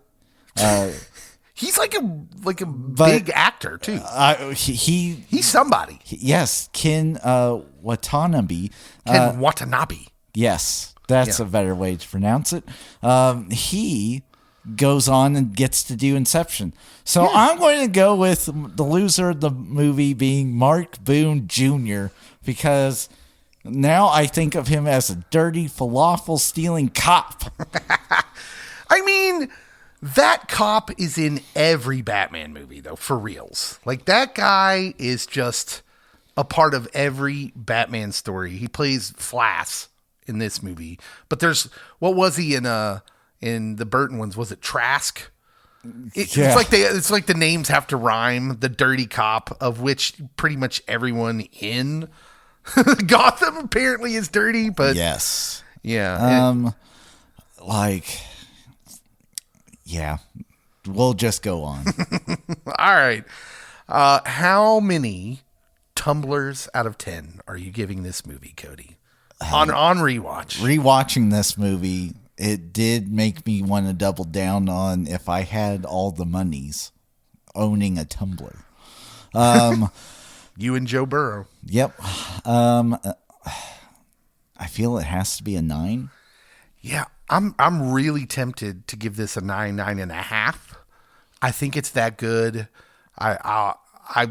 He's like a big actor too. He's somebody. Yes, Ken Watanabe. Ken Watanabe. Yes, that's a better way to pronounce it. He goes on and gets to do Inception. So I'm going to go with the loser of the movie being Mark Boone Jr. because now I think of him as a dirty falafel-stealing cop. I mean, that cop is in every Batman movie, though, for reals. Like, that guy is just a part of every Batman story. He plays Flass in this movie. But what was he in the Burton ones? Was it Trask? It's like the names have to rhyme. The dirty cop, of which pretty much everyone in Gotham apparently is dirty, but yes. Yeah. We'll just go on. All right. How many tumblers out of 10 are you giving this movie, Cody? On rewatch. Rewatching this movie, it did make me want to double down on if I had all the monies owning a tumbler. You and Joe Burrow. Yep. I feel it has to be a 9. Yeah, I'm really tempted to give this a 9.5. I think it's that good. I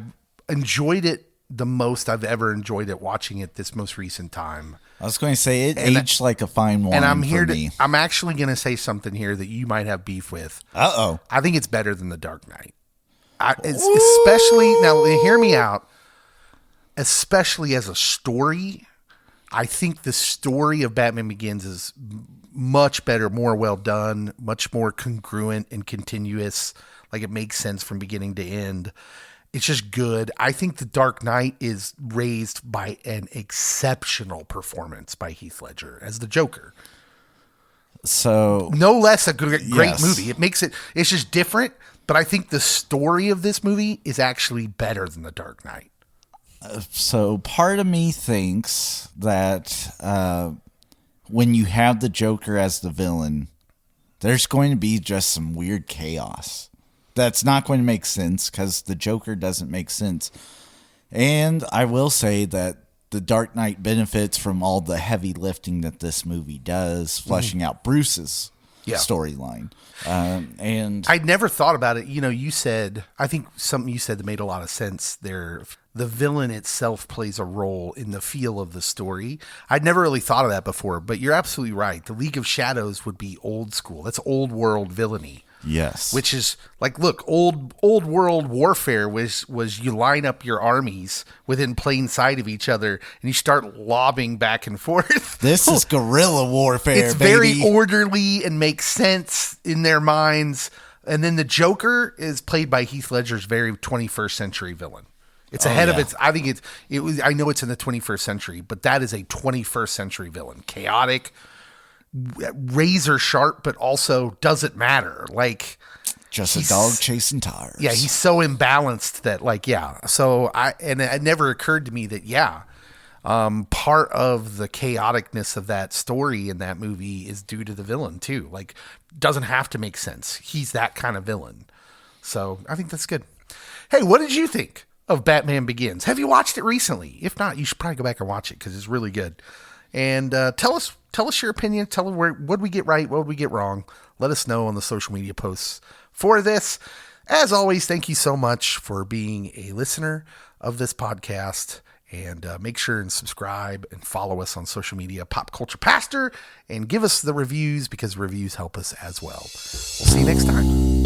enjoyed it the most I've ever enjoyed it watching it this most recent time. I was going to say it aged like a fine wine. And I'm for here me. I'm actually going to say something here that you might have beef with. Uh-oh. I think it's better than The Dark Knight. Especially, now hear me out, especially as a story. I think the story of Batman Begins is much better, more well done, much more congruent and continuous. Like it makes sense from beginning to end. It's just good. I think The Dark Knight is raised by an exceptional performance by Heath Ledger as the Joker. So No less a great Yes. movie. It's just different, but I think the story of this movie is actually better than The Dark Knight. So part of me thinks that when you have the Joker as the villain, there's going to be just some weird chaos. That's not going to make sense because the Joker doesn't make sense. And I will say that the Dark Knight benefits from all the heavy lifting that this movie does, fleshing out Bruce's storyline. And I'd never thought about it. You know, I think something you said that made a lot of sense there. The villain itself plays a role in the feel of the story. I'd never really thought of that before, but you're absolutely right. The League of Shadows would be old school. That's old world villainy. yes, Which is like, look, old world warfare was you line up your armies within plain sight of each other and you start lobbing back and forth. this is guerrilla warfare, It's baby. very orderly and makes sense in their minds. And then the Joker is played by Heath Ledger's very 21st century villain. It's ahead of yeah. its. I think it was. I know it's in the 21st century, but that is a 21st century villain. Chaotic, razor sharp, but also doesn't matter. Like Just a dog chasing tires. yeah, he's so imbalanced that So it never occurred to me that part of the chaoticness of that story in that movie is due to the villain too. Like, doesn't have to make sense. He's that kind of villain. So I think that's good. Hey, what did you think of Batman Begins? Have you watched it recently? If not, you should probably go back and watch it because it's really good. And tell us your opinion. Tell us what we get right, what we get wrong. Let us know on the social media posts for this. As always, thank you so much for being a listener of this podcast. And make sure and subscribe and follow us on social media, Pop Culture Pastor, and give us the reviews because reviews help us as well. We'll see you next time.